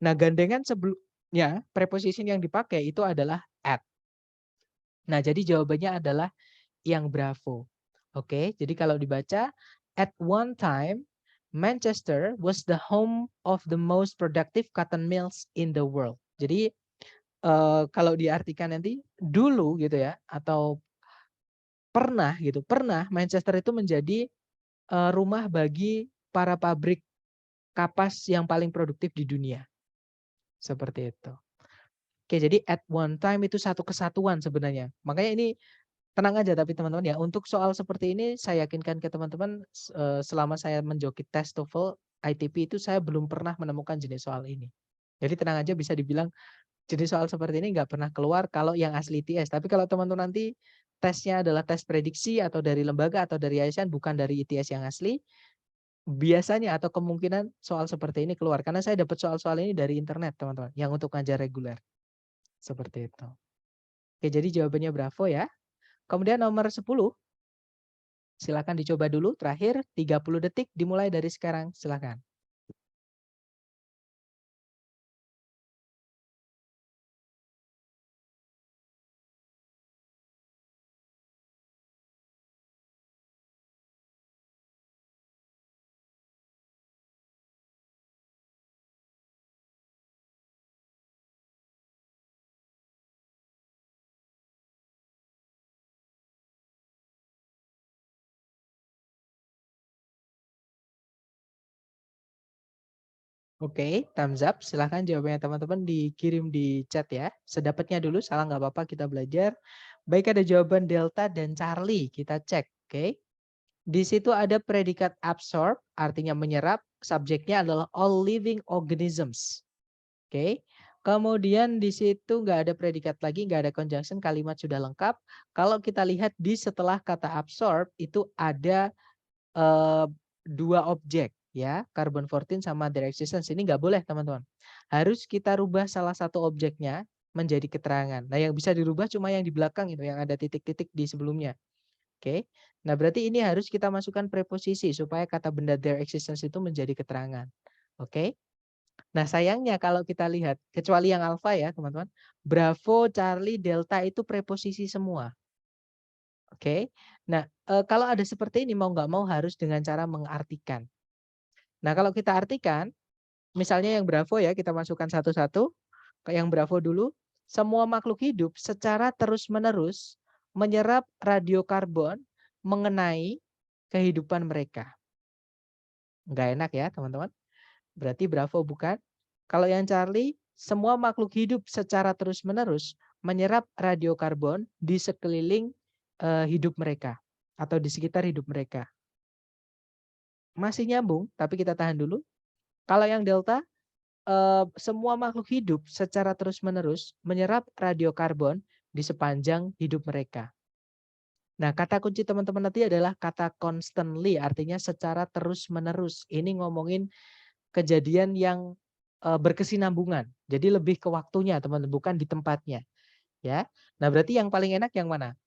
Nah, gandengan sebelumnya preposition yang dipakai itu adalah at. Nah, jadi jawabannya adalah yang Bravo. Oke, jadi kalau dibaca, at one time Manchester was the home of the most productive cotton mills in the world. Jadi kalau diartikan nanti dulu gitu ya, atau pernah gitu, pernah Manchester itu menjadi rumah bagi para pabrik kapas yang paling produktif di dunia. Seperti itu. Oke, jadi at one time itu satu kesatuan sebenarnya. Makanya ini tenang aja tapi teman-teman ya, untuk soal seperti ini saya yakinkan ke teman-teman selama saya menjoki tes TOEFL ITP itu saya belum pernah menemukan jenis soal ini. Jadi tenang aja, bisa dibilang jenis soal seperti ini nggak pernah keluar kalau yang asli ITS. Tapi kalau teman-teman nanti tesnya adalah tes prediksi atau dari lembaga atau dari yayasan bukan dari ITS yang asli, biasanya atau kemungkinan soal seperti ini keluar. Karena saya dapat soal-soal ini dari internet teman-teman, yang untuk ngajar reguler. Seperti itu. Oke, jadi jawabannya Bravo ya. Kemudian nomor 10. Silakan dicoba dulu, terakhir 30 detik dimulai dari sekarang, silakan. Oke, thumbs up. Silahkan jawabannya teman-teman dikirim di chat ya. Sedapatnya dulu, salah nggak apa-apa, kita belajar. Baik, ada jawaban Delta dan Charlie, kita cek. Oke. Di situ ada predikat absorb, artinya menyerap. Subjeknya adalah all living organisms. Oke. Kemudian di situ nggak ada predikat lagi, nggak ada conjunction, kalimat sudah lengkap. Kalau kita lihat di setelah kata absorb, itu ada eh, dua objek ya, carbon 14 sama their existence. Ini nggak boleh teman-teman. Harus kita rubah salah satu objeknya menjadi keterangan. Nah, yang bisa dirubah cuma yang di belakang itu, yang ada titik-titik di sebelumnya. Oke. Nah, berarti ini harus kita masukkan preposisi supaya kata benda their existence itu menjadi keterangan. Oke. Nah, sayangnya kalau kita lihat, kecuali yang alfa ya, teman-teman. Bravo, Charlie, Delta itu preposisi semua. Oke. Nah, kalau ada seperti ini mau nggak mau harus dengan cara mengartikan. Nah, kalau kita artikan, misalnya yang Bravo ya, kita masukkan satu-satu. Ke yang Bravo dulu. Semua makhluk hidup secara terus-menerus menyerap radiokarbon mengenai kehidupan mereka. Nggak enak ya, teman-teman. Berarti Bravo bukan. Kalau yang Charlie, semua makhluk hidup secara terus-menerus menyerap radiokarbon di sekeliling hidup mereka atau di sekitar hidup mereka. Masih nyambung, tapi kita tahan dulu. Kalau yang Delta, semua makhluk hidup secara terus-menerus menyerap radiokarbon di sepanjang hidup mereka. Nah, kata kunci teman-teman nanti adalah kata constantly, artinya secara terus-menerus. Ini ngomongin kejadian yang berkesinambungan. Jadi lebih ke waktunya, teman-teman, bukan di tempatnya, ya. Nah, berarti yang paling enak yang mana?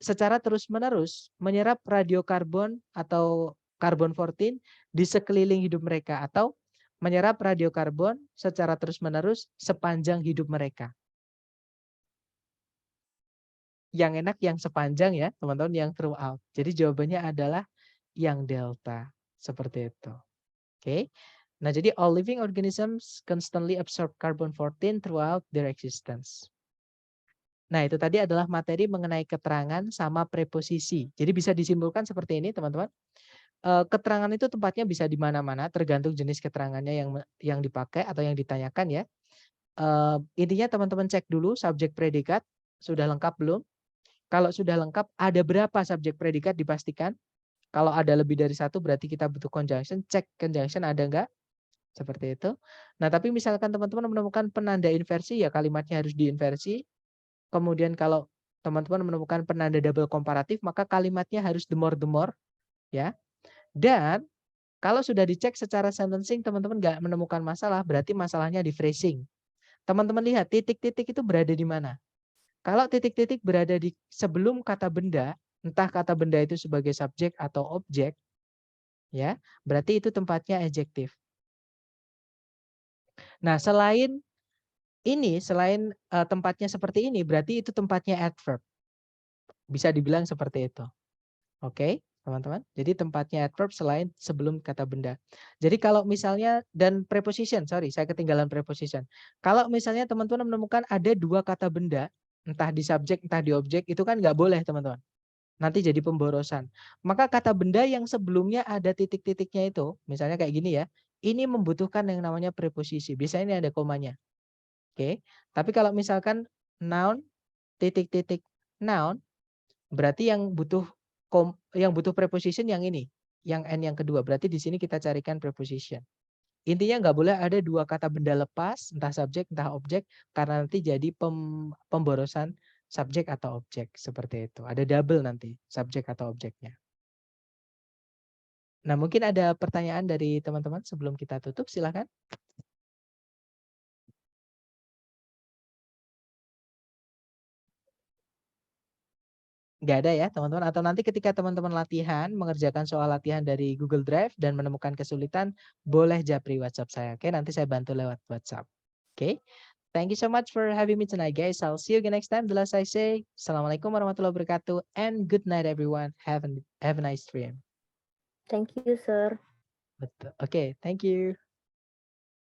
Secara terus-menerus menyerap radiokarbon atau karbon 14 di sekeliling hidup mereka, atau menyerap radiokarbon secara terus-menerus sepanjang hidup mereka. Yang enak yang sepanjang ya, teman-teman, yang throughout. Jadi jawabannya adalah yang delta. Seperti itu. Oke. Nah, jadi all living organisms constantly absorb carbon 14 throughout their existence. Nah, itu tadi adalah materi mengenai keterangan sama preposisi. Jadi bisa disimpulkan seperti ini, teman-teman. Keterangan itu tempatnya bisa di mana-mana, tergantung jenis keterangannya yang dipakai atau yang ditanyakan ya. Intinya teman-teman cek dulu subjek predikat sudah lengkap belum? Kalau sudah lengkap, ada berapa subjek predikat dipastikan. Kalau ada lebih dari satu berarti kita butuh conjunction. Cek conjunction ada enggak. Seperti itu. Nah, tapi misalkan teman-teman menemukan penanda inversi, ya kalimatnya harus diinversi. Kemudian kalau teman-teman menemukan penanda double komparatif, maka kalimatnya harus the more, ya. Dan kalau sudah dicek secara sentencing, teman-teman nggak menemukan masalah, berarti masalahnya di phrasing. Teman-teman lihat titik-titik itu berada di mana. Kalau titik-titik berada di sebelum kata benda, entah kata benda itu sebagai subjek atau objek, ya, berarti itu tempatnya adjektif. Nah, selain tempatnya seperti ini, berarti itu tempatnya adverb. Bisa dibilang seperti itu. Oke, teman-teman. Jadi tempatnya adverb selain sebelum kata benda. Jadi kalau misalnya dan preposition, sorry, saya ketinggalan preposition. Kalau misalnya teman-teman menemukan ada dua kata benda, entah di subjek, entah di objek, itu kan nggak boleh, teman-teman. Nanti jadi pemborosan. Maka kata benda yang sebelumnya ada titik-titiknya itu, misalnya kayak gini ya, ini membutuhkan yang namanya preposisi. Biasanya ini ada komanya. Oke. Tapi kalau misalkan noun titik-titik noun, berarti yang butuh preposition yang ini, yang N yang kedua. Berarti di sini kita carikan preposition. Intinya nggak boleh ada dua kata benda lepas, entah subjek, entah objek, karena nanti jadi pemborosan subjek atau objek. Seperti itu. Ada double nanti, subjek atau objeknya. Nah, mungkin ada pertanyaan dari teman-teman sebelum kita tutup, silakan. Nggak ada ya teman-teman, atau nanti ketika teman-teman latihan, mengerjakan soal latihan dari Google Drive dan menemukan kesulitan, boleh japri WhatsApp saya. Oke, nanti saya bantu lewat WhatsApp. Oke, thank you so much for having me tonight guys. I'll see you again next time. The last I say, Assalamualaikum warahmatullahi wabarakatuh and good night everyone. Have a nice dream. Thank you, sir. Betul. Oke, thank you.